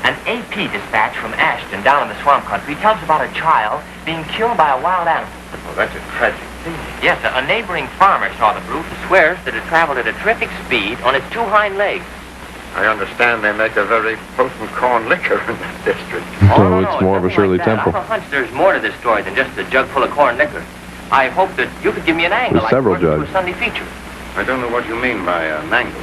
An AP dispatch from Ashton down in the swamp country tells about a child being killed by a wild animal. Well, that's a tragic thing. Yes, a neighboring farmer saw the brute and swears that it traveled at a terrific speed on its two hind legs. I understand they make a very potent corn liquor in that district. So it's more of a Shirley Like that. Temple. I have a hunch there's more to this story than just a jug full of corn liquor. I hope that you could give me an angle. There's several like jugs. a Sunday feature. I don't know what you mean by an angle.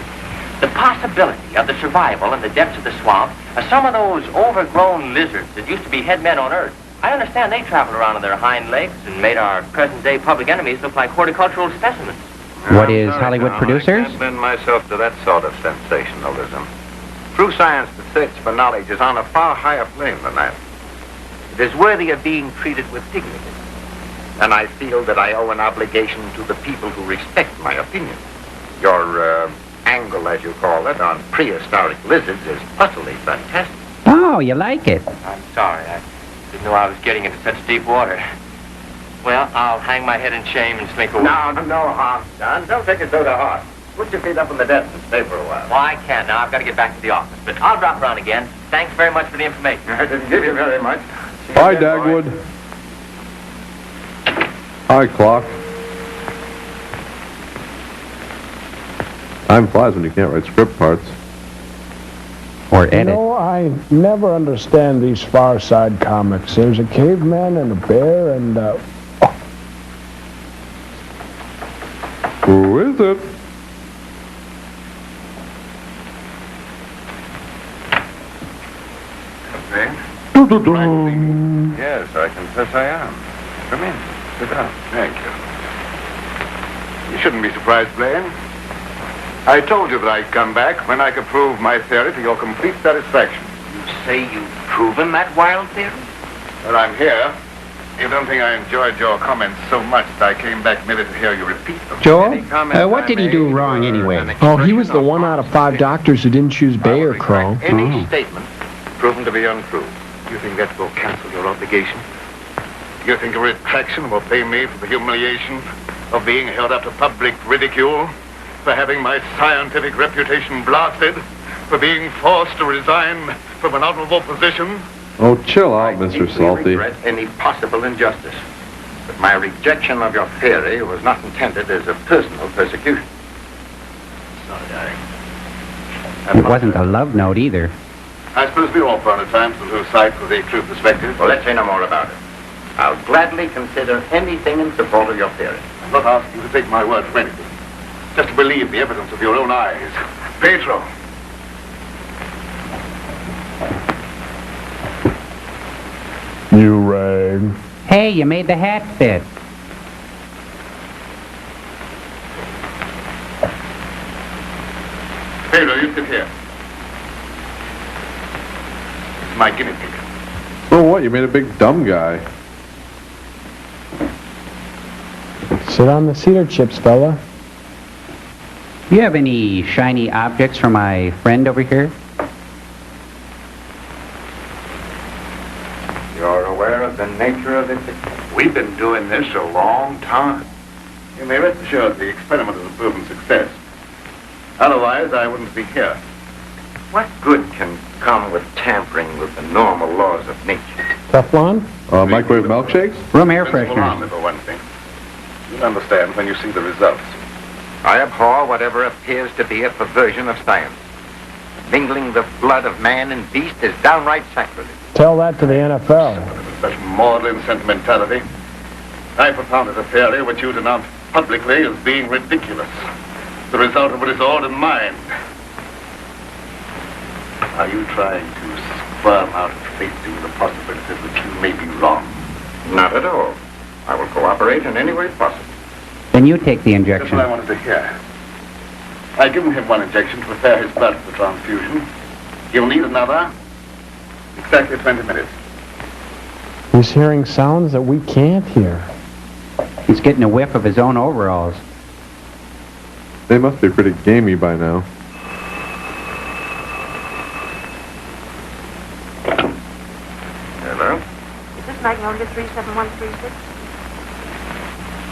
The possibility of the survival in the depths of the swamp of some of those overgrown lizards that used to be head men on Earth. I understand they traveled around on their hind legs and made our present-day public enemies look like horticultural specimens. What I'm is sorry, Hollywood Tom, producers? I can't lend myself to that sort of sensationalism. True science that search for knowledge is on a far higher plane than that. It is worthy of being treated with dignity. And I feel that I owe an obligation to the people who respect my opinion. Your angle, as you call it, on prehistoric lizards is utterly fantastic. Oh, you like it? I'm sorry. I didn't know I was getting into such deep water. Well, I'll hang my head in shame and slink away. No harm, John. Don't take it so to heart. Put your feet up on the desk and stay for a while. Well, I can't now. I've got to get back to the office. But I'll drop around again. Thanks very much for the information. I didn't give you very much. Hi, Dagwood. Hi, Clock. Time flies when you can't write script parts. Or You edit. know, I never understand these Far Side comics. There's a caveman and a bear and, Who is it? Yes, I confess I am. Come in. Sit down. Thank you. You shouldn't be surprised, Blaine. I told you that I'd come back when I could prove my theory to your complete satisfaction. You say you've proven that wild theory? Well, I'm here. You don't think I enjoyed your comments so much that I came back merely to hear you repeat them? Joel, Any comments what I did he do made wrong were anyway? an oh, he was the expression 1 out of 5 doctors who didn't choose Bay or Crow. Any statement proven to be untrue. You think that will cancel your obligation? You think a retraction will pay me for the humiliation of being held up to public ridicule, for having my scientific reputation blasted, for being forced to resign from an honorable position? Oh, chill out, Mr. Salty. I regret any possible injustice. But my rejection of your theory was not intended as a personal persecution. Sorry, darling. It wasn't a love note either. I suppose we all found it time to lose sight of the true perspective. Well, let's say no more about it. I'll gladly consider anything in support of your theory. I'm not asking you to take my word for anything. Just to believe the evidence of your own eyes. Pedro. You rang. Hey, you made the hat fit. Pedro, you sit here. It's my guinea pig. Oh, what? You made a big dumb guy. Sit on the cedar chips, fella. You have any shiny objects for my friend over here? You're aware of the nature of this? We've been doing this a long time. You may rest assured the experiment is a proven success. Otherwise, I wouldn't be here. What good can come with tampering with the normal laws of nature? Teflon? Microwave milkshakes? Room air Principal army, fresheners. for one thing. You'll understand when you see the results. I abhor whatever appears to be a perversion of science. Mingling the blood of man and beast is downright sacrilege. Tell that to the NFL. Such maudlin sentimentality. I propounded a theory which you denounced publicly as being ridiculous. The result of it is all in mind. Are you trying to squirm out of facing the possibility that you may be wrong? Not at all. I will cooperate in any way possible. Then you take the That's injection. what I wanted to hear. I've given him one injection to prepare his blood for transfusion. He'll need another. Exactly 20 minutes. He's hearing sounds that we can't hear. He's getting a whiff of his own overalls. They must be pretty gamey by now. Hello? Is this Magnolia 37136?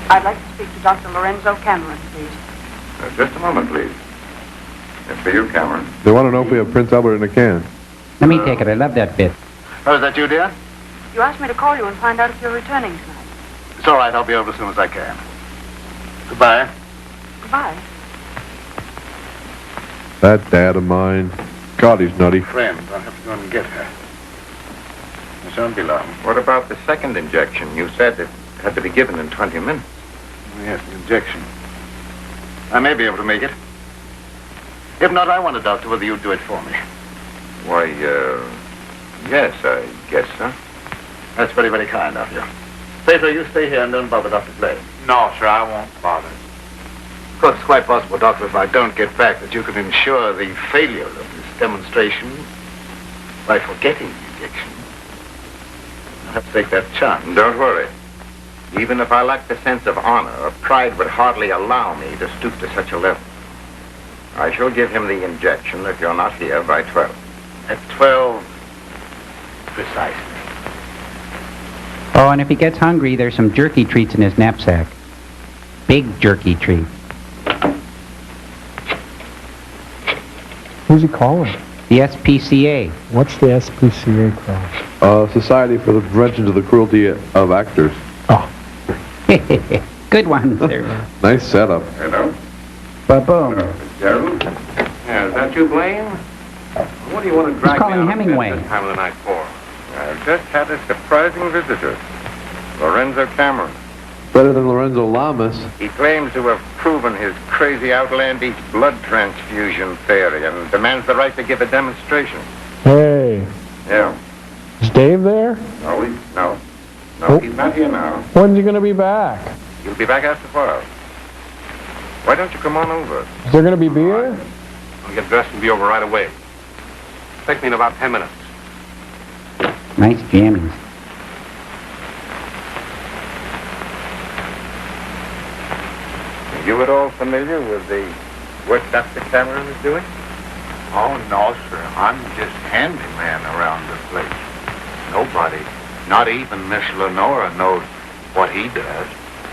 I'd like to speak to Dr. Lorenzo Cameron, please. Just a moment, please. It's for you, Cameron. They want to know if we have Prince Albert in a can. Let me take it. I love that bit. Oh, is that you, dear? You asked me to call you and find out if you're returning tonight. It's all right. I'll be over as soon as I can. Goodbye. Goodbye. That dad of mine. God, he's nutty. Friend, I'll have to go and get her. It won't be long. What about the second injection? You said it had to be given in 20 minutes. Yes, the injection. I may be able to make it. If not, I wonder, Doctor, whether you'd do it for me. Why, yes, I guess so. That's very, very kind of you. Pedro, you stay here and don't bother Dr. Blake. No, sir, I won't bother. Of course, it's quite possible, Doctor, if I don't get back, that you can ensure the failure of this demonstration by forgetting the injection. I'll have to take that chance. Don't worry. Even if I lacked the sense of honor, pride would hardly allow me to stoop to such a level. I shall give him the injection if you're not here by 12. At 12, precisely. Oh, and if he gets hungry, there's some jerky treats in his knapsack. Big jerky treats. Who's he calling? The SPCA. What's the SPCA called? Society for the Prevention of the Cruelty of Actors. Oh. Good one, sir. Nice setup. Hello? Ba-boom. Gerald? Yeah, is that you, Blaine? What do you want to drag calling me out Hemingway. of bed this time of the night for? I've just had a surprising visitor. Lorenzo Cameron. Better than Lorenzo Lamas. He claims to have proven his crazy outlandish blood transfusion theory and demands the right to give a demonstration. Hey, Yeah. is Dave there? No, no. No, Oh. he's not here now. When's he going to be back? He'll be back after 12. Why don't you come on over? Is there going to be beer? I'll get dressed and be over right away. Take me in about 10 minutes. Nice jammies. Are you at all familiar with the work Dr. Cameron is doing? Oh, no, sir. I'm just handyman around the place. Nobody, not even Miss Lenora, knows what he does.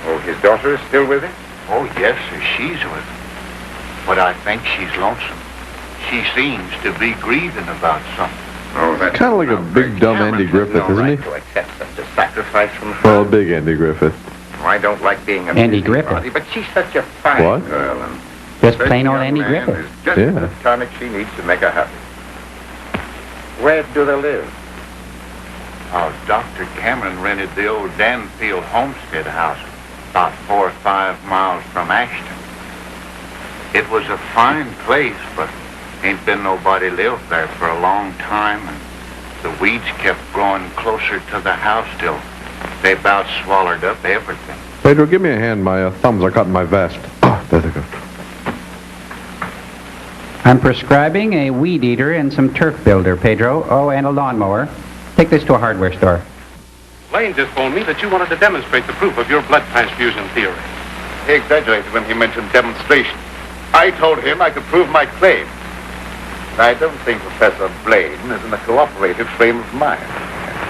Oh, his daughter is still with him? Oh, yes, sir. She's with him. But I think she's lonesome. She seems to be grieving about something. Oh, that's Kind of like a big dumb Andy Griffith, isn't he? to accept such a sacrifice from her. Well, big Andy Griffith. I don't like being a Andy busybody, Griffith. but she's such a fine What? girl, and Just this plain old young Andy man Griffith. is just Yeah. the tonic she needs to make her happy. Where do they live? Oh, Dr. Cameron rented the old Danfield homestead house about 4 or 5 miles from Ashton. It was a fine place, but ain't been nobody lived there for a long time, and the weeds kept growing closer to the house till they about swallowed up everything. Pedro, give me a hand. My thumbs are caught in my vest. Oh, there they go. I'm prescribing a weed eater and some turf builder, Pedro. Oh, and a lawnmower. Take this to a hardware store. Lane just phoned me that you wanted to demonstrate the proof of your blood transfusion theory. He exaggerated when he mentioned demonstration. I told him I could prove my claim. I don't think Professor Blaine is in a cooperative frame of mind.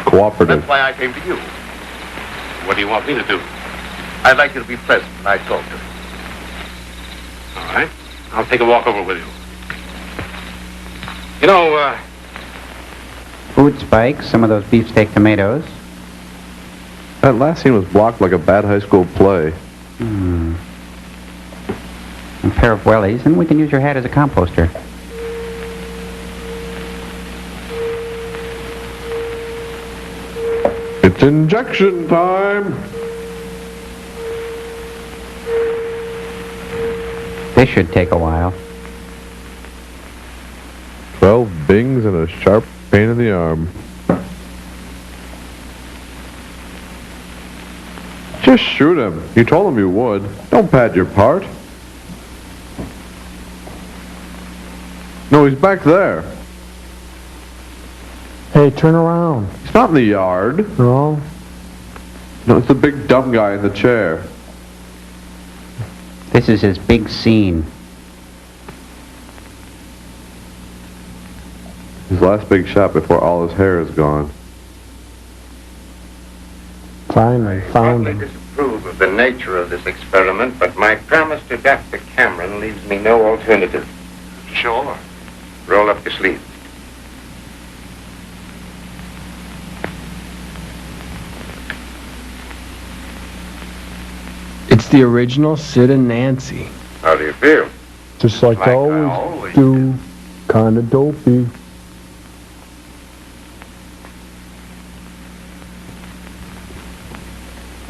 Cooperative. That's why I came to you. What do you want me to do? I'd like you to be present when I talk to him. All right. I'll take a walk over with you. You know, Food spikes, some of those beefsteak tomatoes. That last scene was blocked like a bad high school play. A pair of wellies, and we can use your hat as a composter. It's injection time. This should take a while. 12 bings and a sharp pain in the arm. Just shoot him. You told him you would. Don't pad your part. No, he's back there. Hey, turn around. He's not in the yard. No. No, it's the big dumb guy in the chair. This is his big scene. His last big shot before all his hair is gone. Finally, found I him. disapprove of the nature of this experiment, but my promise to Dr. Cameron leaves me no alternative. Sure. Roll up your sleeve. It's the original Sid and Nancy. How do you feel? Just like I always do. Kinda dopey.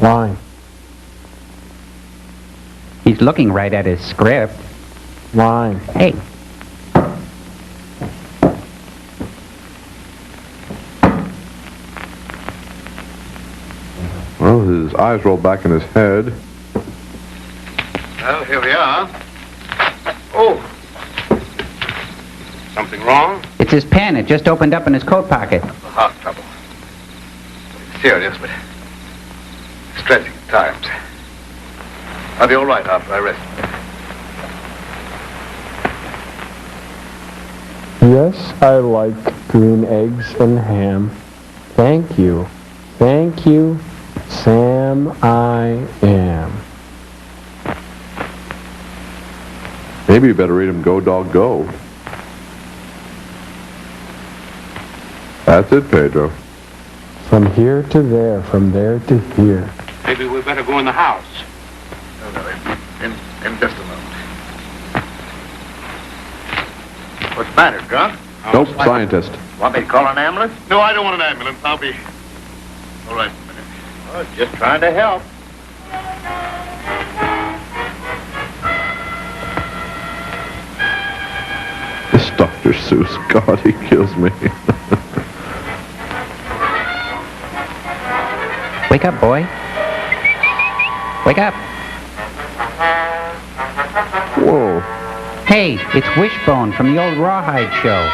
Line. He's looking right at his script. Line. Hey. Well, his eyes roll back in his head. Well, here we are. Oh. Something wrong? It's his pen. It just opened up in his coat pocket. Heart trouble. It's serious, but stretching at times. I'll be all right after I rest. Yes, I like green eggs and ham. Thank you. Thank you, Sam I am. Maybe you better read him Go Dog Go. That's it, Pedro. From here to there, from there to here. Maybe we better go in the house. In just a moment. What's the matter, drunk? Nope, scientist. Want me to call an ambulance? No, I don't want an ambulance. I'll be all right in a minute. Oh, just trying to help. This Dr. Seuss, God, he kills me. Wake up, boy. Wake up. Whoa. Hey, it's Wishbone from the old Rawhide show.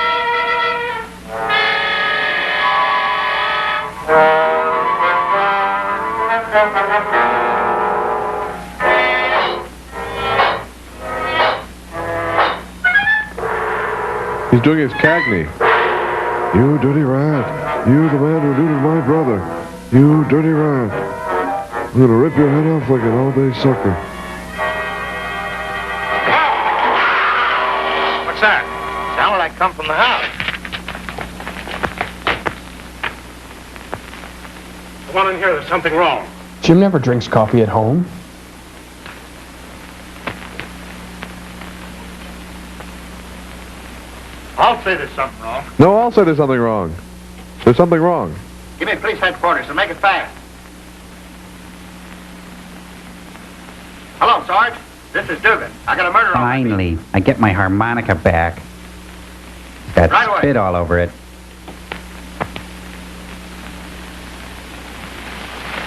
He's doing his Cagney. You dirty rat. You the man who looted my brother. You dirty rat. I'm gonna rip your head off like an all-day sucker. What's that? Sounded like come from the house. Come on in here. There's something wrong. Jim never drinks coffee at home. I'll say there's something wrong. No, I'll say there's something wrong. There's something wrong. Give me police headquarters and make it fast. Hello, Sarge. This is Dugan. I got a murder on my feet. Finally, I get my harmonica back. Got Right away. spit all over it.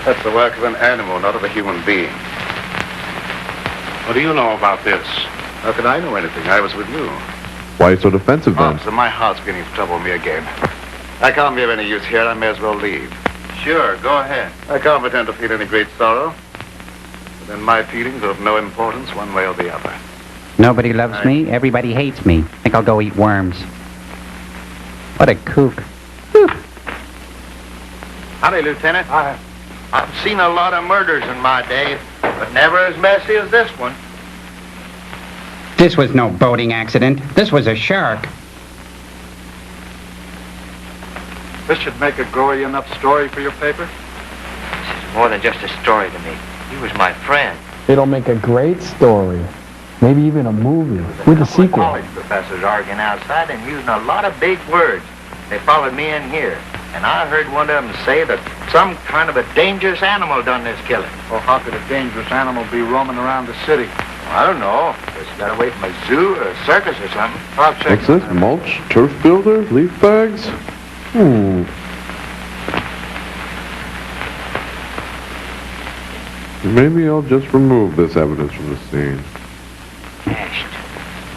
That's the work of an animal, not of a human being. What do you know about this? How can I know anything? I was with you. Why are you so defensive then? So my heart's beginning to trouble me again. I can't be of any use here. I may as well leave. Sure, go ahead. I can't pretend to feel any great sorrow. But then my feelings are of no importance one way or the other. Nobody loves me. Everybody hates me. Think I'll go eat worms. What a kook. Howdy, Lieutenant. I've seen a lot of murders in my day, but never as messy as this one. This was no boating accident. This was a shark. This should make a gory enough story for your paper. This is more than just a story to me. He was my friend. It'll make a great story. Maybe even a movie with a sequel. College professors arguing outside and using a lot of big words. They followed me in here, and I heard one of them say that some kind of a dangerous animal done this killing. Well, how could a dangerous animal be roaming around the city? I don't know. Just got away from a zoo or a circus or something. I'll check. What's this? Mulch? Turf builder? Leaf bags? Maybe I'll just remove this evidence from the scene.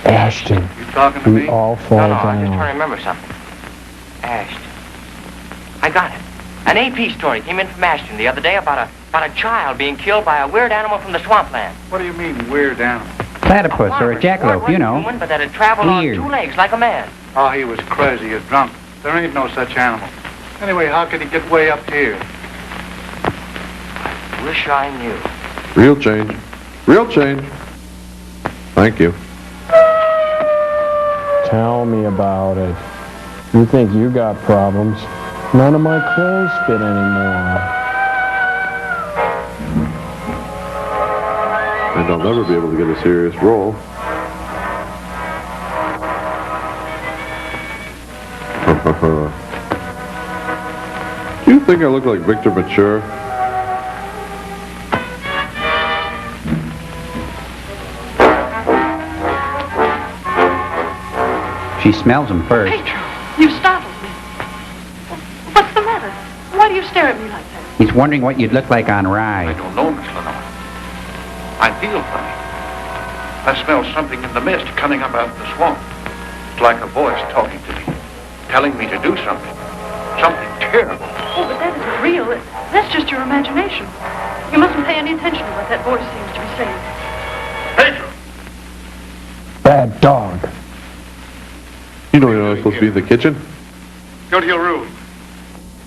Ashton. You talking to We me? all fall No, I'm just down. trying to remember something. Ashton. I got it. An AP story came in from Ashton the other day about a child being killed by a weird animal from the swampland. What do you mean, weird animal? Platypus or a jackalope, you know. Human, but that had traveled Weird. on two legs like a man. Oh, he was crazy or drunk. There ain't no such animal. Anyway, how could he get way up here? Wish I knew. Real change. Real change. Thank you. Tell me about it. You think you got problems? None of my clothes fit anymore. And I'll never be able to get a serious role. Do you think I look like Victor Mature? She smells them first. Pedro, you startled me. What's the matter? Why do you stare at me like that? He's wondering what you'd look like on rye. I don't know, Miss Lenore. I feel funny. I smell something in the mist coming up out of the swamp. It's like a voice talking to me, telling me to do something. Something terrible. Oh, but that isn't real. That's just your imagination. You mustn't pay any attention to what that voice seems to be saying. Pedro! Bad dog. You know you're not supposed to be in the kitchen? Go to your room.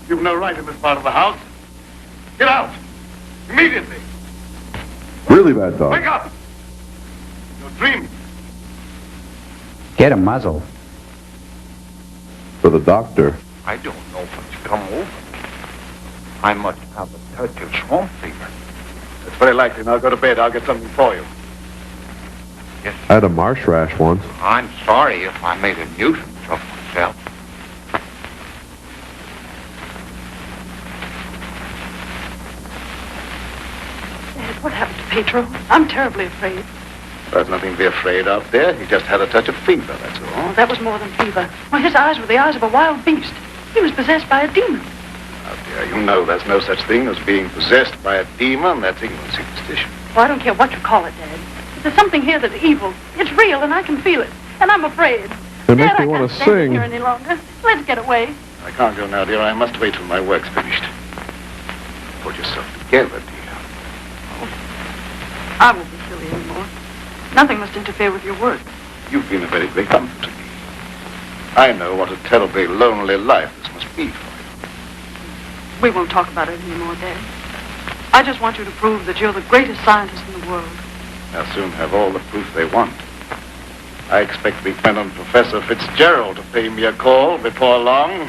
You've no right in this part of the house. Get out! Immediately! Really bad dog. Wake up! You're dreaming. Get a muzzle. For the doctor. I don't know what's come over me. I must have a touch of swamp fever. That's very likely. Now go to bed. I'll get something for you. Yes. I had a marsh rash once. I'm sorry if I made a nuisance of myself. Dad, what happened to Pedro? I'm terribly afraid. There's nothing to be afraid of there. He just had a touch of fever, that's all. Oh, that was more than fever. Why, his eyes were the eyes of a wild beast. He was possessed by a demon. Now, dear, you know there's no such thing as being possessed by a demon. That's English superstition. Well, I don't care what you call it, Dad. But there's something here that's evil. It's real, and I can feel it. And I'm afraid. It makes Dad, me want I to can't stand sing. here any longer. Let's get away. I can't go now, dear. I must wait till my work's finished. Put yourself together, dear. I won't be silly anymore. Nothing must interfere with your work. You've been a very great comfort to me. I know what a terribly lonely life this must be for you. We won't talk about it anymore, Dad. I just want you to prove that you're the greatest scientist in the world. They'll soon have all the proof they want. I expect the Lieutenant Professor Fitzgerald to pay me a call before long,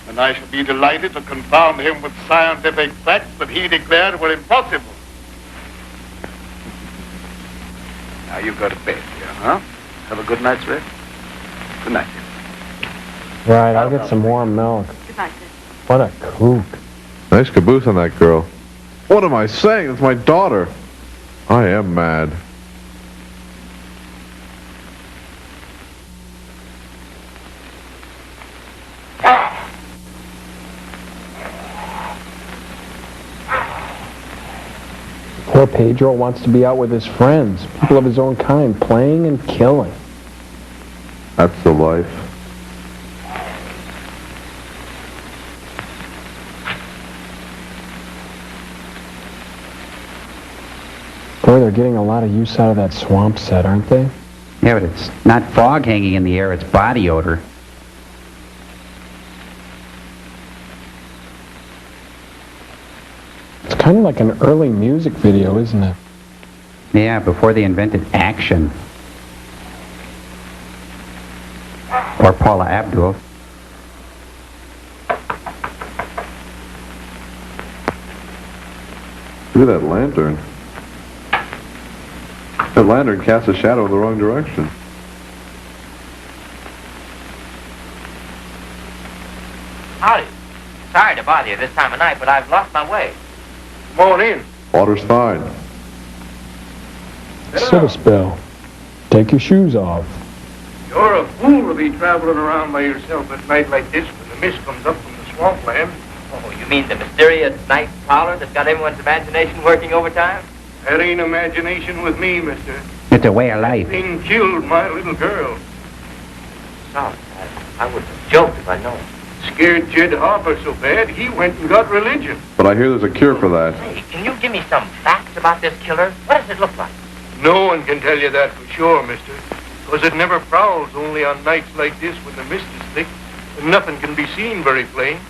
and I shall be delighted to confound him with scientific facts that he declared were impossible. Now you go to bed, dear, huh? Have a good night's rest. Good night, dear. Right, I'll get some warm milk. Good night, Dad. What a kook. Nice caboose on that girl. What am I saying? It's my daughter. I am mad. Poor Pedro wants to be out with his friends, people of his own kind, playing and killing. That's the life. Boy, they're getting a lot of use out of that swamp set, aren't they? Yeah, but it's not fog hanging in the air, it's body odor. It's kind of like an early music video, isn't it? Yeah, before they invented action. Or Paula Abdul. Look at that lantern. That lantern casts a shadow in the wrong direction. Howdy. Sorry to bother you this time of night, but I've lost my way. Come on in. Water's fine. Sit a spell. Take your shoes off. You're a fool to be traveling around by yourself at night like this when the mist comes up from the swampland. Oh, you mean the mysterious night prowler that's got everyone's imagination working overtime? That ain't imagination with me, mister. It's a way of life. Thing killed my little girl. Sorry, I wouldn't have joked if I'd known. Scared Jed Harper so bad, he went and got religion. But I hear there's a cure for that. Hey, can you give me some facts about this killer? What does it look like? No one can tell you that for sure, mister. Because it never prowls only on nights like this when the mist is thick and nothing can be seen very plain.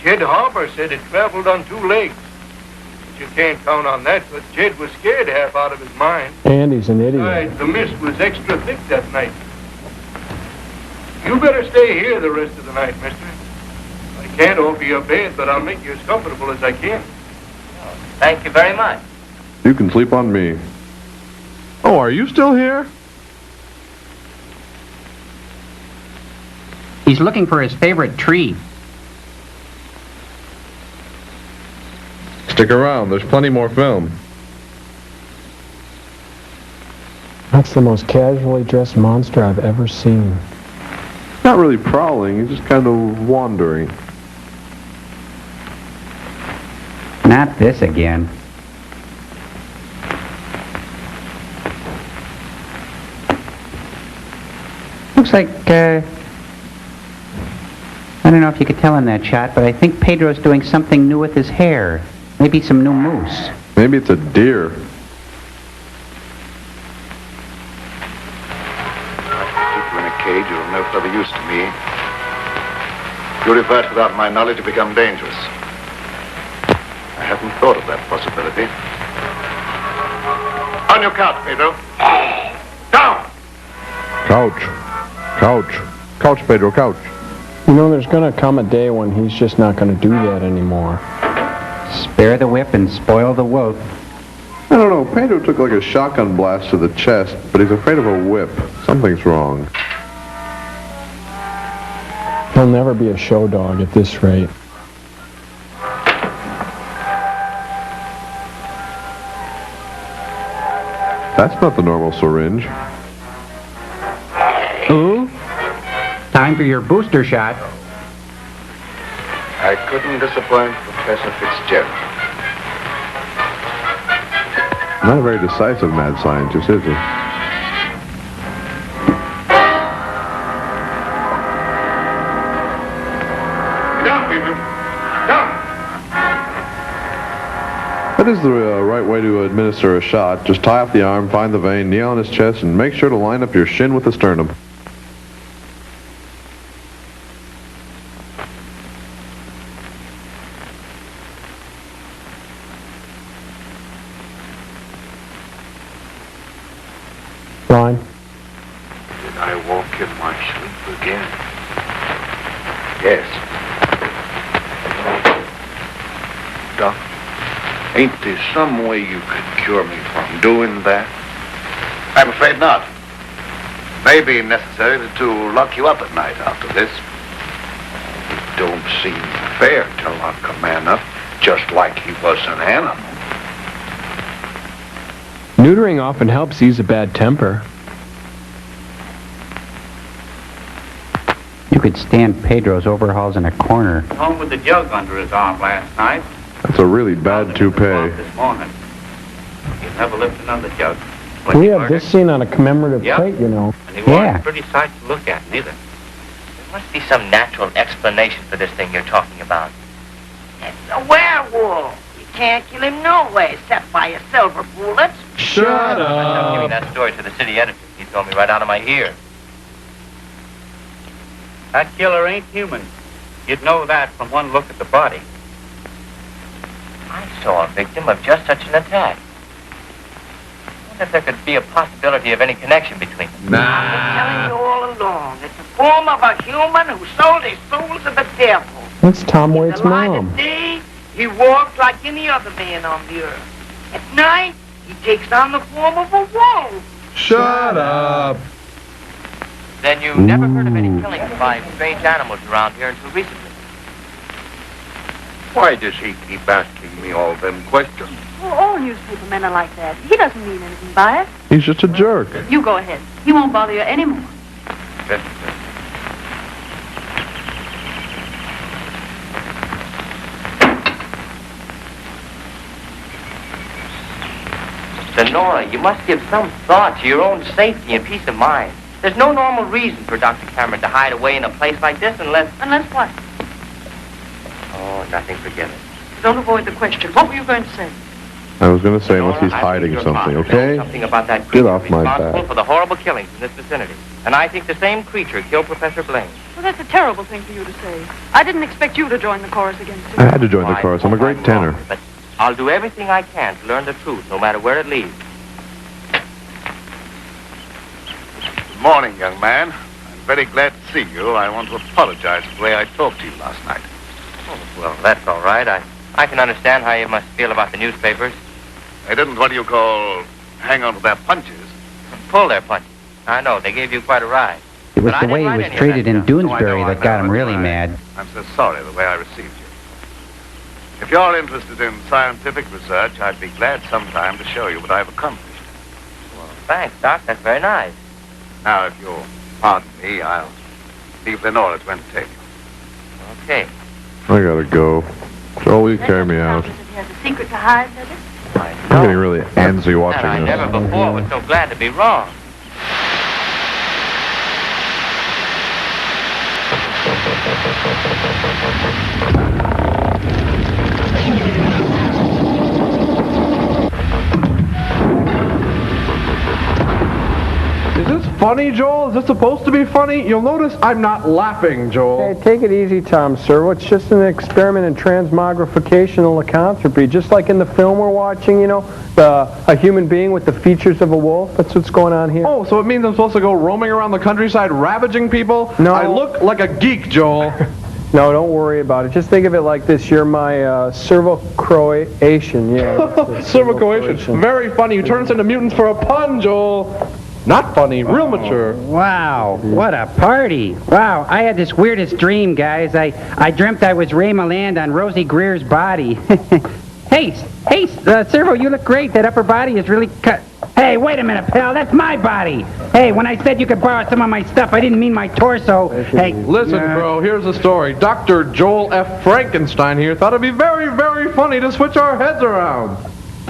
Jed Harper said it traveled on 2 legs. But you can't count on that because Jed was scared half out of his mind. And he's an idiot. Besides, the mist was extra thick that night. You better stay here the rest of the night, mister. I can't offer you a bed, but I'll make you as comfortable as I can. Thank you very much. You can sleep on me. Oh, are you still here? He's looking for his favorite tree. Stick around. There's plenty more film. That's the most casually dressed monster I've ever seen. Not really prowling. He's just kind of wandering. Not this again. Looks like, I don't know if you could tell in that shot, but I think Pedro's doing something new with his hair. Maybe some new mousse. Maybe it's a deer. Keep you in a cage, you're of no further use to me. You revert without my knowledge to become dangerous. I hadn't thought of that possibility. On your couch, Pedro. Down! Couch. Couch. Couch, Pedro, couch. You know, there's gonna come a day when he's just not gonna do that anymore. Spare the whip and spoil the wolf. I don't know. Pedro took like a shotgun blast to the chest, but he's afraid of a whip. Something's wrong. He'll never be a show dog at this rate. That's not the normal syringe. Ooh. Time for your booster shot. I couldn't disappoint Professor Fitzgerald. Not a very decisive mad scientist, is he? Down, people. Down! That is the right way to administer a shot. Just tie up the arm, find the vein, kneel on his chest, and make sure to line up your shin with the sternum. Line. Did I walk in my sleep again? Yes. Doc, ain't there some way you could cure me from doing that? I'm afraid not. May be necessary to lock you up at night after this. It don't seem fair to lock a man up just like he was an animal. Neutering often helps ease a bad temper. You could stand Pedro's overhauls in a corner. Home with the jug under his arm last night. That's a really bad toupee. This morning. He'll never lift another jug. We have this scene on a commemorative plate, you know. And he wasn't a pretty sight to look at, neither. There must be some natural explanation for this thing you're talking about. It's a werewolf. You can't kill him no way except by a silver bullet. Shut up! I'm giving that story to the city editor. He told me right out of my ear. That killer ain't human. You'd know that from one look at the body. I saw a victim of just such an attack. I wonder if there could be a possibility of any connection between them. I've been telling you all along. It's the form of a human who sold his soul to the devil. That's Tom Waite's The light mom. of day, he walks like any other man on the earth. At night, he takes on the form of a wolf. Shut up! Then you never heard of any killings by strange animals around here until recently. Why does he keep asking me all them questions? Well, all newspaper men are like that. He doesn't mean anything by it. He's just a jerk. You go ahead. He won't bother you anymore. Sonora, you must give some thought to your own safety and peace of mind. There's no normal reason for Dr. Cameron to hide away in a place like this unless... Unless what? Oh, nothing, forget it. Don't avoid the question. What were you going to say? I was going to say, unless he's I think hiding your something, father knows okay? Something about that Get creature off my responsible back. for the horrible killings in this vicinity. And I think the same creature killed Professor Blaine. Well, that's a terrible thing for you to say. I didn't expect you to join the chorus against him. I had to join the chorus. I'm a great tenor. But I'll do everything I can to learn the truth, no matter where it leads. Good morning, young man. I'm very glad to see you. I want to apologize for the way I talked to you last night. Oh, well, that's all right. I can understand how you must feel about the newspapers. They didn't, what do you call, hang on to their punches. Pull their punches. I know, they gave you quite a ride. It was But I the didn't way he write was any of treated that in stuff. Doonesbury that got him really mad. I'm so sorry the way I received you. If you're interested in scientific research, I'd be glad sometime to show you what I've accomplished. Well, thanks, Doc. That's very nice. Now, if you'll pardon me, I'll leave Lenora to entertain you. Okay. I gotta go. Joel, will you carry me out? He has a secret to hide, does it? I'm getting really antsy watching And I this. never before was so glad to be wrong. Is this funny, Joel? Is this supposed to be funny? You'll notice I'm not laughing, Joel. Hey, take it easy, Tom Servo. It's just an experiment in transmogrificational lycanthropy. Just like in the film we're watching, you know, a human being with the features of a wolf. That's what's going on here. Oh, so it means I'm supposed to go roaming around the countryside ravaging people? No. I look like a geek, Joel. No, don't worry about it. Just think of it like this. You're my Servo-Croatian. Yeah. Servo-Croatian. Very funny. You turn us into mutants for a pun, Joel. Not funny, real mature. Wow, what a party. Wow, I had this weirdest dream, guys. I dreamt I was Ray Milland on Rosie Greer's body. Hey, Servo, you look great. That upper body is really cut. Hey, wait a minute, pal. That's my body. Hey, when I said you could borrow some of my stuff, I didn't mean my torso. Hey, Listen, bro, here's the story. Dr. Joel F. Frankenstein here thought it'd be very, very funny to switch our heads around.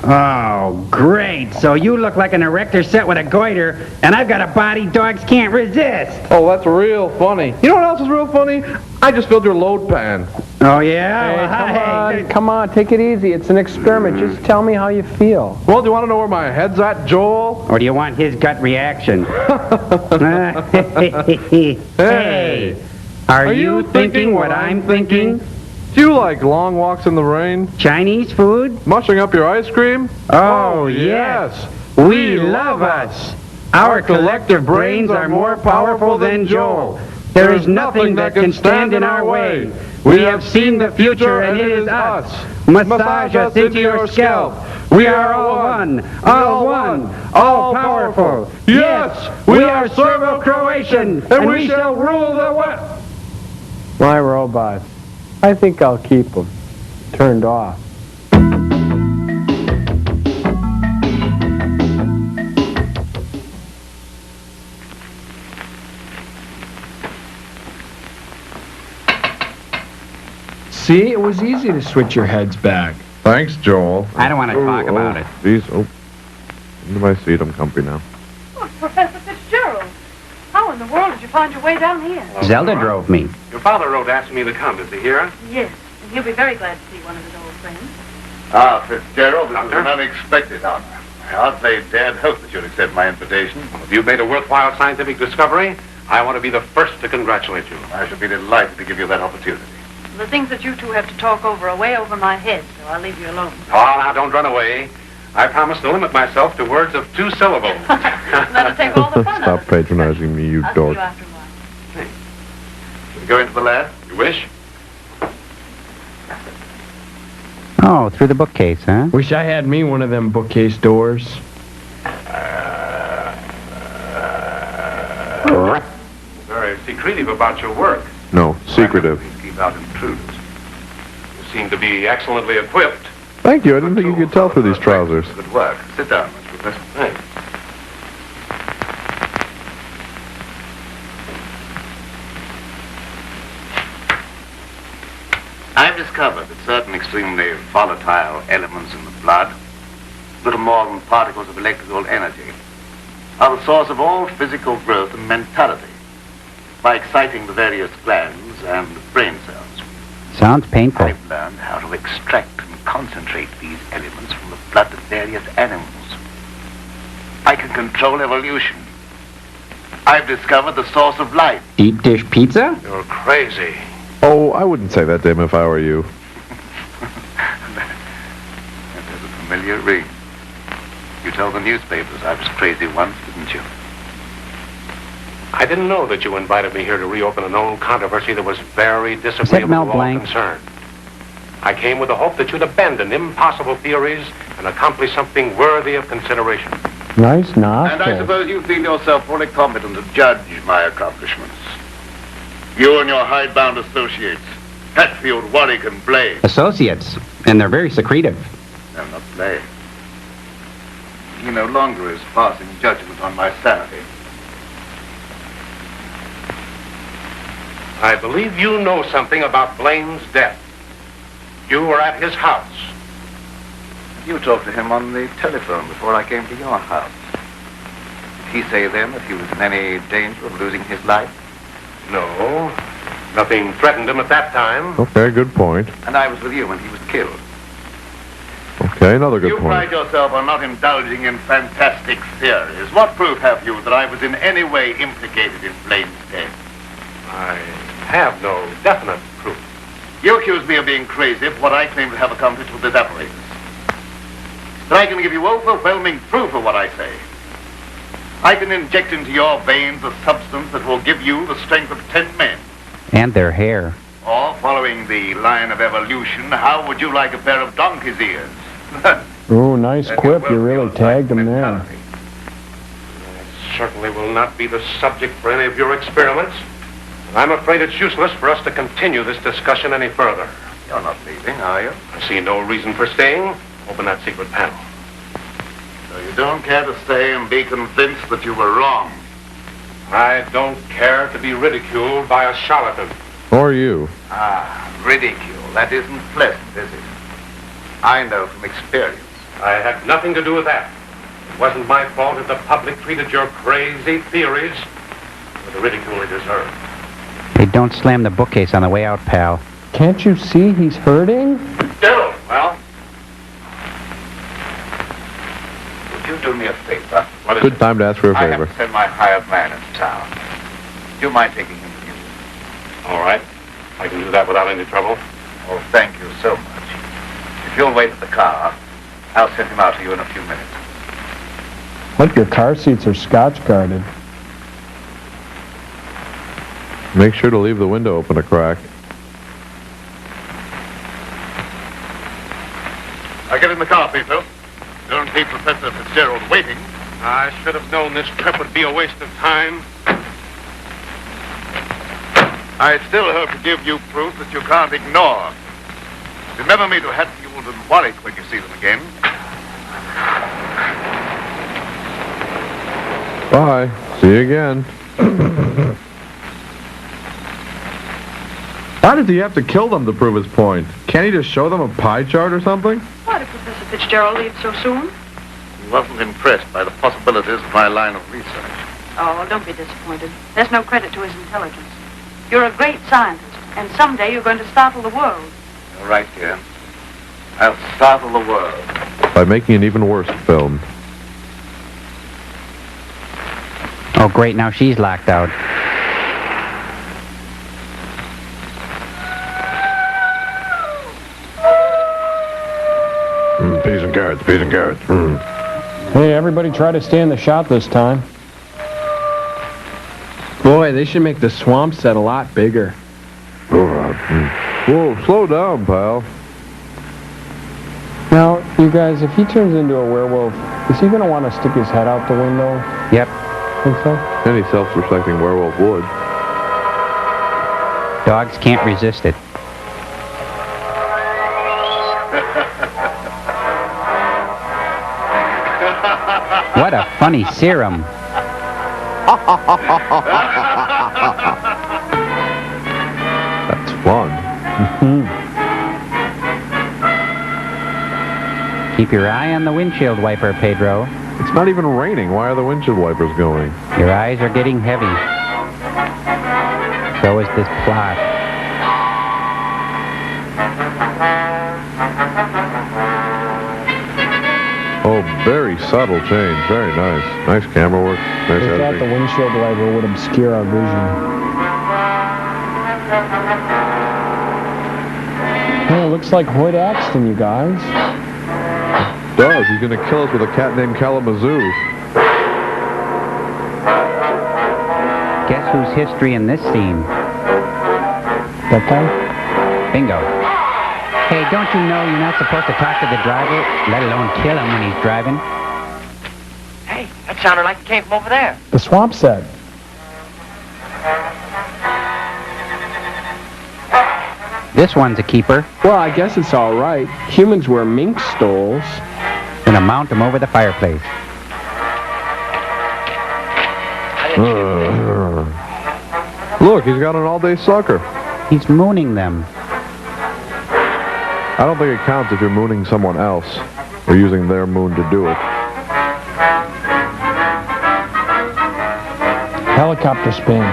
Oh, great. So you look like an erector set with a goiter, and I've got a body dogs can't resist. Oh, that's real funny. You know what else is real funny? I just filled your load pan. Oh, yeah? Hey, come on, take it easy. It's an experiment. Just tell me how you feel. Well, do you want to know where my head's at, Joel? Or do you want his gut reaction? Hey, are you thinking what I'm thinking? Do you like long walks in the rain? Chinese food? Mushing up your ice cream? Oh, yes. We love us. Our collective brains are more powerful than Joel. There is nothing that can stand in our way. We have seen the future, and it is us. Massage us into your scalp. We are all one, all powerful. Yes, we are Servo-Croatian, and we shall rule the world. My robots. I think I'll keep them turned off. See, it was easy to switch your heads back. Thanks, Joel. I don't want to talk about it. Please, into my seat. I'm comfy now. Oh, Professor Fitzgerald. How in the world did you find your way down here? Zelda drove me. Your father wrote asking me to come. Is he here? Yes, and he'll be very glad to see one of his old friends. Ah, Fitzgerald, this is an unexpected honor. I hardly dared hope that you'd accept my invitation. If you've made a worthwhile scientific discovery, I want to be the first to congratulate you. I shall be delighted to give you that opportunity. The things that you two have to talk over are way over my head, so I'll leave you alone. Oh, now, don't run away. I promise to limit myself to words of 2 syllables. That'll take all the fun out of Stop patronizing me, you I'll see dork. you after a while. Shall we go into the lab? You wish? Oh, through the bookcase, huh? Wish I had me one of them bookcase doors. Very secretive about your work. No, secretive. Please keep out intruders. You seem to be excellently equipped. Thank you. I didn't think you could tell through these trousers. Good work. Sit down, Mr. Rupert. Thanks. I've discovered that certain extremely volatile elements in the blood, little more than particles of electrical energy, are the source of all physical growth and mentality by exciting the various glands and brain cells. Sounds painful. I've learned how to extract and concentrate these elements from the blood of various animals. I can control evolution. I've discovered the source of life. Deep dish pizza? You're crazy. Oh, I wouldn't say that to him if I were you. That is a familiar ring. You told the newspapers I was crazy once, didn't you? I didn't know that you invited me here to reopen a known controversy that was very Is that disagreeable Mel to all Blanc? concerned. I came with the hope that you'd abandon impossible theories and accomplish something worthy of consideration. Nice And I nostrils. suppose you feel yourself fully competent to judge my accomplishments. You and your hidebound associates, Hatfield, Warwick, and Blade. Associates. And they're very secretive. I'm not Blade. He no longer is passing judgment on my sanity. I believe you know something about Blaine's death. You were at his house. You talked to him on the telephone before I came to your house. Did he say then that he was in any danger of losing his life? No. Nothing threatened him at that time. Okay, good point. And I was with you when he was killed. Okay, another good You point. pride yourself on not indulging in fantastic theories. What proof have you that I was in any way implicated in Blaine's death? I have no definite proof. You accuse me of being crazy for what I claim to have accomplished with this apparatus. But I can give you overwhelming proof of what I say. I can inject into your veins a substance that will give you the strength of 10 men. And their hair. Or, following the line of evolution, how would you like a pair of donkey's ears? Ooh, nice quip. You really tagged him there. That certainly will not be the subject for any of your experiments. I'm afraid it's useless for us to continue this discussion any further. You're not leaving, are you? I see no reason for staying. Open that secret panel. So you don't care to stay and be convinced that you were wrong? I don't care to be ridiculed by a charlatan. Or you. Ah, ridicule. That isn't pleasant, is it? I know from experience. I had nothing to do with that. It wasn't my fault that the public treated your crazy theories with the ridicule they deserved. Hey, don't slam the bookcase on the way out, pal. Can't you see he's hurting? Still, well, would you do me a favor? Good time to ask for a I have favor. to send my hired man into town. Do you mind taking him with you? All right. I can do that without any trouble. Oh, thank you so much. If you'll wait at the car, I'll send him out to you in a few minutes. Hope your car seats are scotch guarded. Make sure to leave the window open a crack. Now get in the car, Peter. Don't keep Professor Fitzgerald waiting. I should have known this trip would be a waste of time. I still hope to give you proof that you can't ignore. Remember me to Hatfield and Warwick when you see them again. Bye. See you again. Why does he have to kill them to prove his point? Can't he just show them a pie chart or something? Why did Professor Fitzgerald leave so soon? He wasn't impressed by the possibilities of my line of research. Oh, don't be disappointed. There's no credit to his intelligence. You're a great scientist, and someday you're going to startle the world. You're right, dear. I'll startle the world. By making an even worse film. Oh, great. Now she's locked out. Peas and carrots, peas and carrots. Hey, everybody try to stay in the shot this time. Boy, they should make the swamp set a lot bigger. Whoa, slow down, pal. Now, you guys, if he turns into a werewolf, is he going to want to stick his head out the window? Yep. Think so? Any self-respecting werewolf would. Dogs can't resist it. What a funny serum. That's fun. Keep your eye on the windshield wiper, Pedro. It's not even raining. Why are the windshield wipers going? Your eyes are getting heavy. So is this plot. Oh, very subtle change. Very nice. Nice camera work. Nice We thought the editing. windshield wiper would obscure our vision. Hey, it looks like Hoyt Axton, you guys. Does. He's going to kill us with a cat named Kalamazoo. Guess whose history in this scene? That guy? Bingo. Hey, don't you know you're not supposed to talk to the driver, let alone kill him when he's driving? Hey, that sounded like it came from over there. The swamp set. This one's a keeper. Well, I guess it's all right. Humans wear mink stoles. Gonna mount him over the fireplace. Look, he's got an all-day sucker. He's mooning them. I don't think it counts if you're mooning someone else or using their moon to do it. Helicopter spin.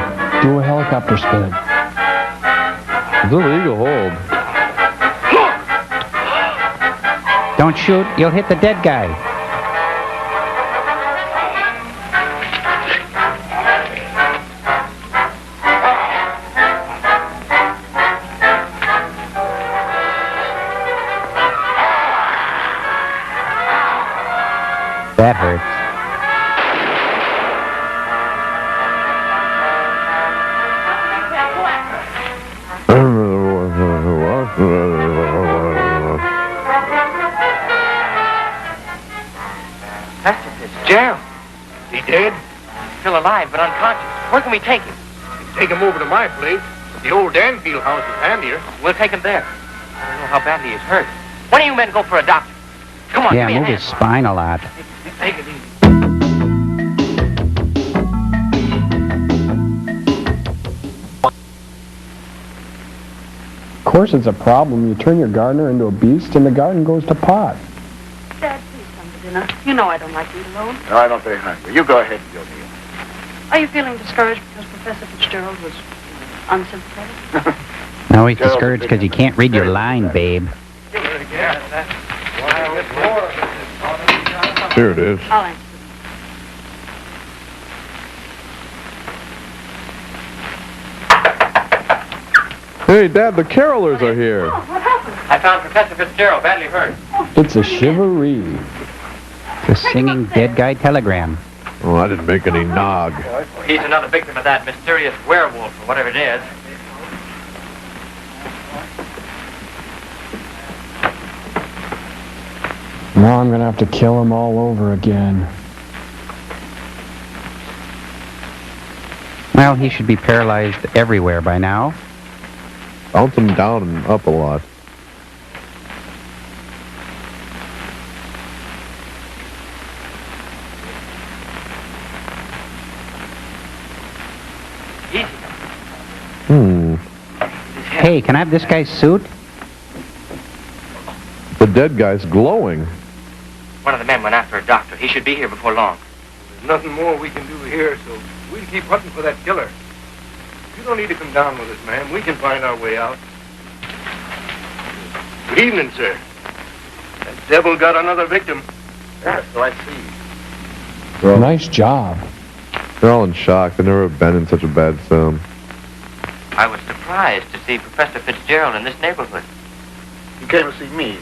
Do a helicopter spin. It's illegal hold. Don't shoot, you'll hit the dead guy. That hurts. That's Fitzgerald. He dead? Still alive, but unconscious. Where can we take him? Take him over to my place. The old Danfield house is handier. We'll take him there. I don't know how badly he's hurt. One of you men go for a doctor. Come on, Yeah, give me a move hand. his spine a lot. Take it easy. Of course it's a problem. You turn your gardener into a beast and the garden goes to pot. Dad, please come to dinner. You know I don't like to eat alone. No, I'm not very hungry. You go ahead with your meal. Are you feeling discouraged because Professor Fitzgerald was unsympathetic? No, he's discouraged because you can't read your line, babe. Here it is. I'll answer. Hey, Dad, the carolers are here. What happened? I found Professor Fitzgerald badly hurt. It's a shivaree. The singing dead guy telegram. Oh, I didn't make any nog. He's another victim of that mysterious werewolf or whatever it is. Now I'm gonna have to kill him all over again. Well, he should be paralyzed everywhere by now. Bounce him down and up a lot. Hey, can I have this guy's suit? The dead guy's glowing. One of the men went after a doctor. He should be here before long. There's nothing more we can do here, so we'll keep hunting for that killer. You don't need to come down with us, ma'am. We can find our way out. Good evening, sir. That devil got another victim. Yeah, so I see. Nice job. They're all in shock. They've never been in such a bad film. I was surprised to see Professor Fitzgerald in this neighborhood. You came to see me.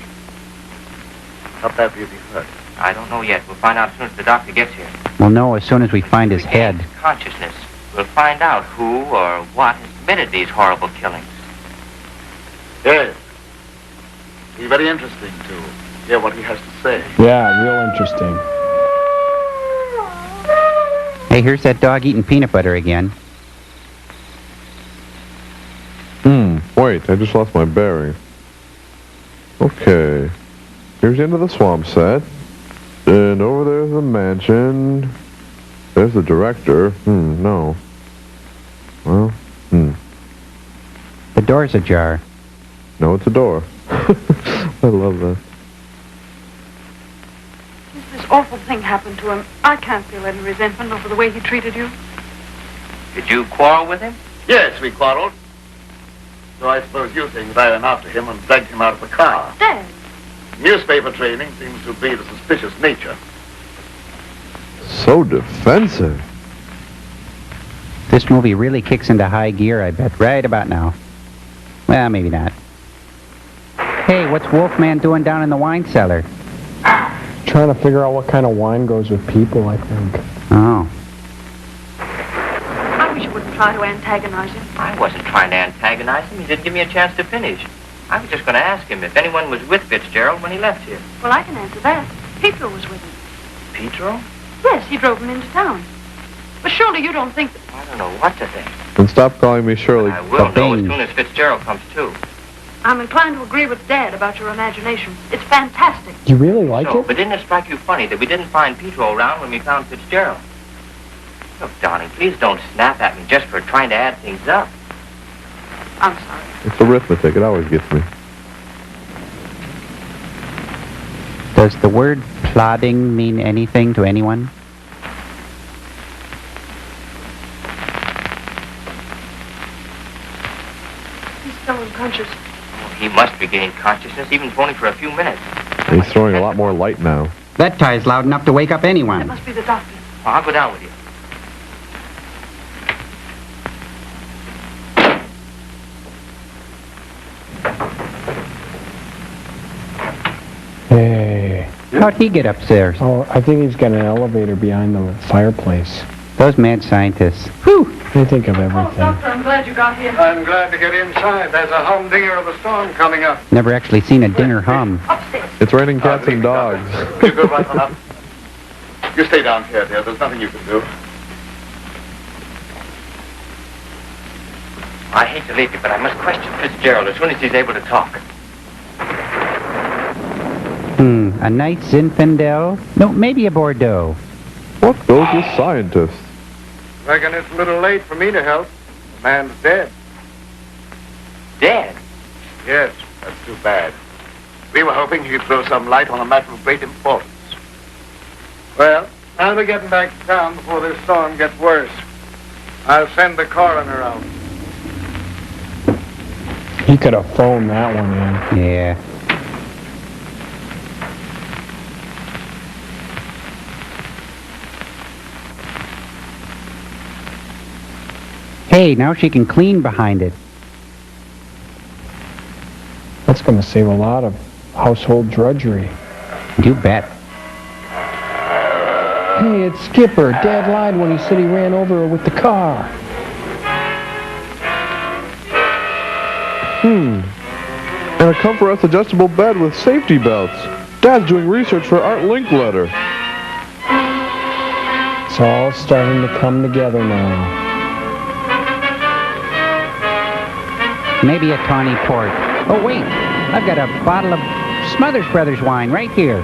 How badly is he hurt? I don't know yet. We'll find out as soon as the doctor gets here. We'll know as soon as we find his head. Consciousness. We'll find out who or what has committed these horrible killings. Yes. Be very interesting to hear what he has to say. Yeah, real interesting. Hey, here's that dog eating peanut butter again. Wait, I just lost my bearing. Okay. Here's the end of the swamp set. And over there's the mansion. There's the director. No. Well, The door's ajar. No, it's a door. I love that. Since this awful thing happened to him, I can't feel any resentment over the way he treated you. Did you quarrel with him? Yes, we quarreled. So I suppose you think that I ran after him and dragged him out of the car. Dad. Newspaper training seems to breed a suspicious nature. So defensive. This movie really kicks into high gear, I bet, right about now. Well, maybe not. Hey, what's Wolfman doing down in the wine cellar? Trying to figure out what kind of wine goes with people, I think. Oh. I wish you wouldn't try to antagonize him. I wasn't trying to antagonize him. He didn't give me a chance to finish. I was just going to ask him if anyone was with Fitzgerald when he left here. Well, I can answer that. Pedro was with him. Pedro? Yes, he drove him into town. But surely you don't think that... I don't know what to think. And stop calling me Shirley. I will know as soon as Fitzgerald comes too. I'm inclined to agree with Dad about your imagination. It's fantastic. You really like So, it? but didn't it strike you funny that we didn't find Pedro around when we found Fitzgerald? Look, darling, please don't snap at me just for trying to add things up. I'm sorry. It's arithmetic. It always gets me. Does the word plodding mean anything to anyone? He's still unconscious. Oh, he must regain consciousness, even if only for a few minutes. He's throwing a lot more light now. That tie's loud enough to wake up It anyone. must be the doctor. Well, I'll go down with you. Hey. How'd he get upstairs? Oh, I think he's got an elevator behind the fireplace. Those mad scientists. They think of everything. Doctor, I'm glad you got here. I'm glad to get inside. There's a humdinger of a storm coming up. Never actually seen a dinger hum. Upstairs. It's raining cats and dogs. You go right on up. You stay down here, dear. There's nothing you can do. I hate to leave you, but I must question Fitzgerald as soon as he's able to talk. A nice Zinfandel? No, maybe a Bordeaux. What goes with scientists? Reckon it's a little late for me to help. The man's dead. Dead? Yes, that's too bad. We were hoping you'd throw some light on a matter of great importance. Well, I'll be getting back to town before this storm gets worse. I'll send the coroner out. He could have phoned that one in. Yeah. Hey, now she can clean behind it. That's going to save a lot of household drudgery. You bet. Hey, it's Skipper. Dad lied when he said he ran over her with the car. And a Comfort adjustable bed with safety belts. Dad's doing research for Art Linkletter. It's all starting to come together now. Maybe a tawny port. Oh, wait. I've got a bottle of Smothers Brothers wine right here.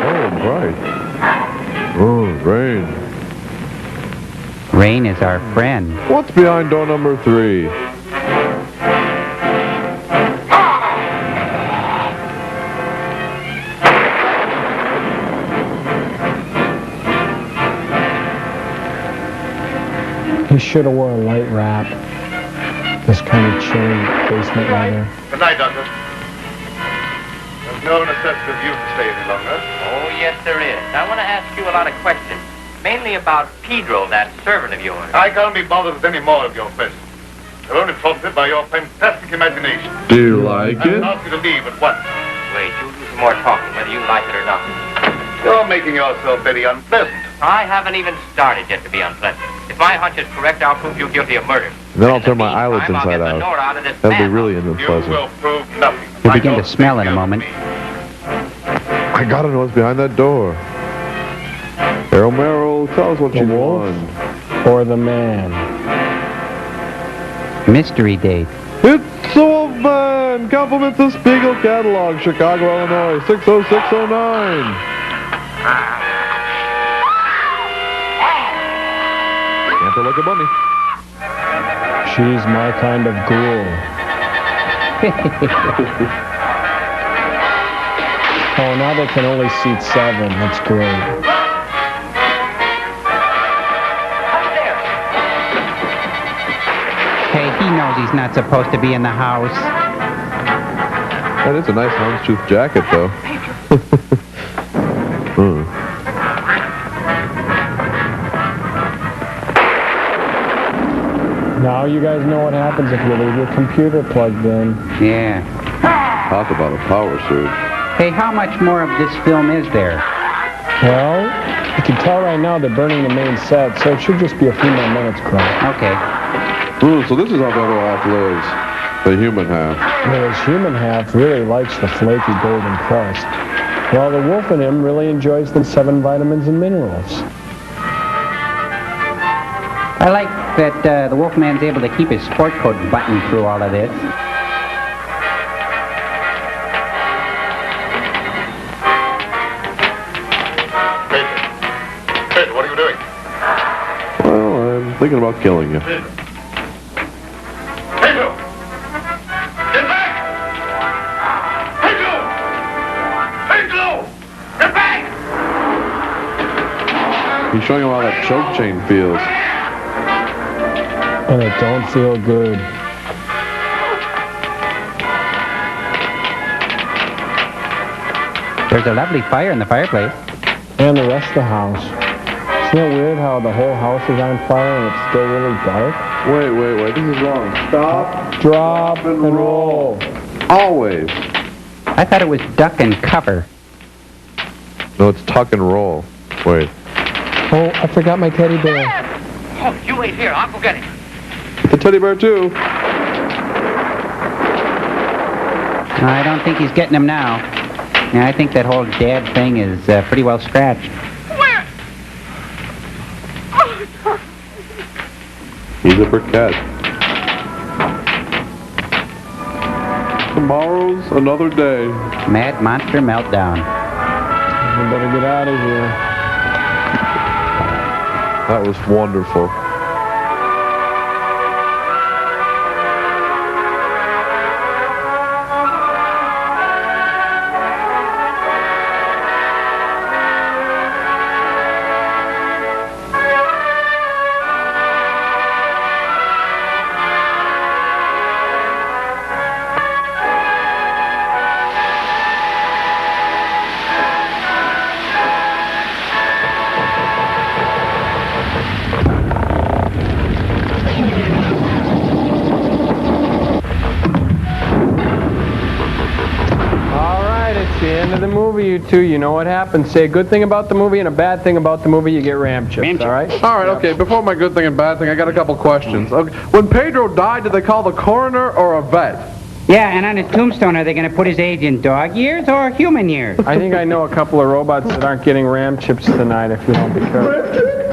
Oh, bright. Oh, rain. Rain is our friend. What's behind door number 3? He should have wore a light wrap. This kind of chilly basement weather. Good night, Doctor. There's no necessity for you to stay any longer. Oh, yes, there is. I want to ask you a lot of questions, mainly about Pedro, that servant of yours. I can't be bothered with any more of your questions. I've only profited by your fantastic imagination. Do you like it? I'll ask you to leave at once. Wait, you do some more talking, whether you like it or not. You're making yourself very unpleasant. I haven't even started yet to be unpleasant. If my hunch is correct, I'll prove you guilty of murder. Then I'll turn my eyelids I'll get inside the door out of out. this That'll be madhouse. really You unpleasant. will prove nothing. You'll begin to smell in a moment. I gotta know what's behind that door. Harold Merrill, tell us what The you wolf? want. Or the man. Mystery date. It's The Wolfman! Compliments the Spiegel catalog, Chicago, Illinois, 60609. Camper like a bunny. She's my kind of ghoul. Oh, now they can only seat 7. That's great. Hey, he knows he's not supposed to be in the house. That is a nice houndstooth jacket, though. Now you guys know what happens if you leave your computer plugged in. Yeah. Talk about a power surge. Hey, how much more of this film is there? Well, you can tell right now they're burning the main set, so it should just be a few more minutes, Clark. Okay. So this is how the other half lives. The human half. Well, his human half really likes the flaky golden crust, while the wolf in him really enjoys the 7 vitamins and minerals. I like that the Wolfman's able to keep his sport coat buttoned through all of this. Pedro, what are you doing? Well, I'm thinking about killing you. Pedro! Get back! Pedro! Pedro! Get back! He's showing him how that choke chain feels. And it don't feel good. There's a lovely fire in the fireplace. And the rest of the house. Isn't it weird how the whole house is on fire and it's still really dark? Wait. This is wrong. Stop, drop, and roll. Always. I thought it was duck and cover. No, it's tuck and roll. Wait. Oh, I forgot my teddy bear. Oh, you wait here. I'll go get him. The teddy bear, too. I don't think he's getting him now. Yeah, I think that whole dad thing is pretty well scratched. Where? He's a briquette. Tomorrow's another day. Mad Monster Meltdown. We better get out of here. That was wonderful. You two, you know what happens. Say a good thing about the movie and a bad thing about the movie, you get ram chips, all right? All right, okay, before my good thing and bad thing, I got a couple questions. Okay. When Pedro died, did they call the coroner or a vet? Yeah, and on his tombstone, are they going to put his age in dog years or human years? I think I know a couple of robots that aren't getting ram chips tonight if you don't be careful.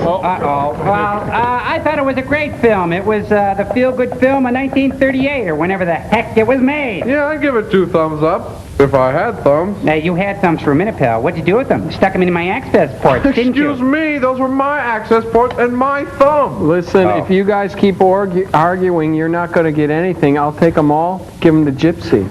Uh-oh. Well, I thought it was a great film. It was the feel-good film of 1938 or whenever the heck it was made. Yeah, I'd give it 2 thumbs up. If I had thumbs. Now, you had thumbs for a minute, pal. What'd you do with them? Stuck them into my access ports, didn't you? Excuse me, those were my access ports and my thumb. Listen, if you guys keep arguing, you're not going to get anything. I'll take them all, give them to Gypsy.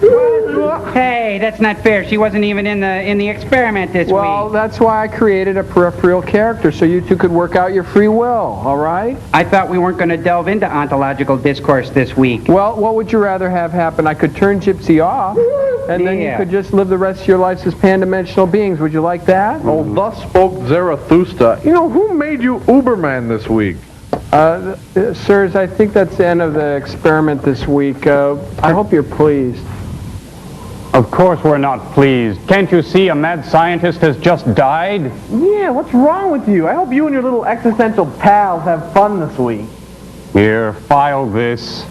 Hey, that's not fair. She wasn't even in the experiment this week. Well, that's why I created a peripheral character, so you two could work out your free will, all right? I thought we weren't going to delve into ontological discourse this week. Well, what would you rather have happen? I could turn Gypsy off, and then you could just live the rest of your lives as pan-dimensional beings. Would you like that? Oh, thus spoke Zarathustra. You know, who made you Uberman this week? Sirs, I think that's the end of the experiment this week. I hope you're pleased. Of course we're not pleased. Can't you see a mad scientist has just died? Yeah, what's wrong with you? I hope you and your little existential pals have fun this week. Here, file this.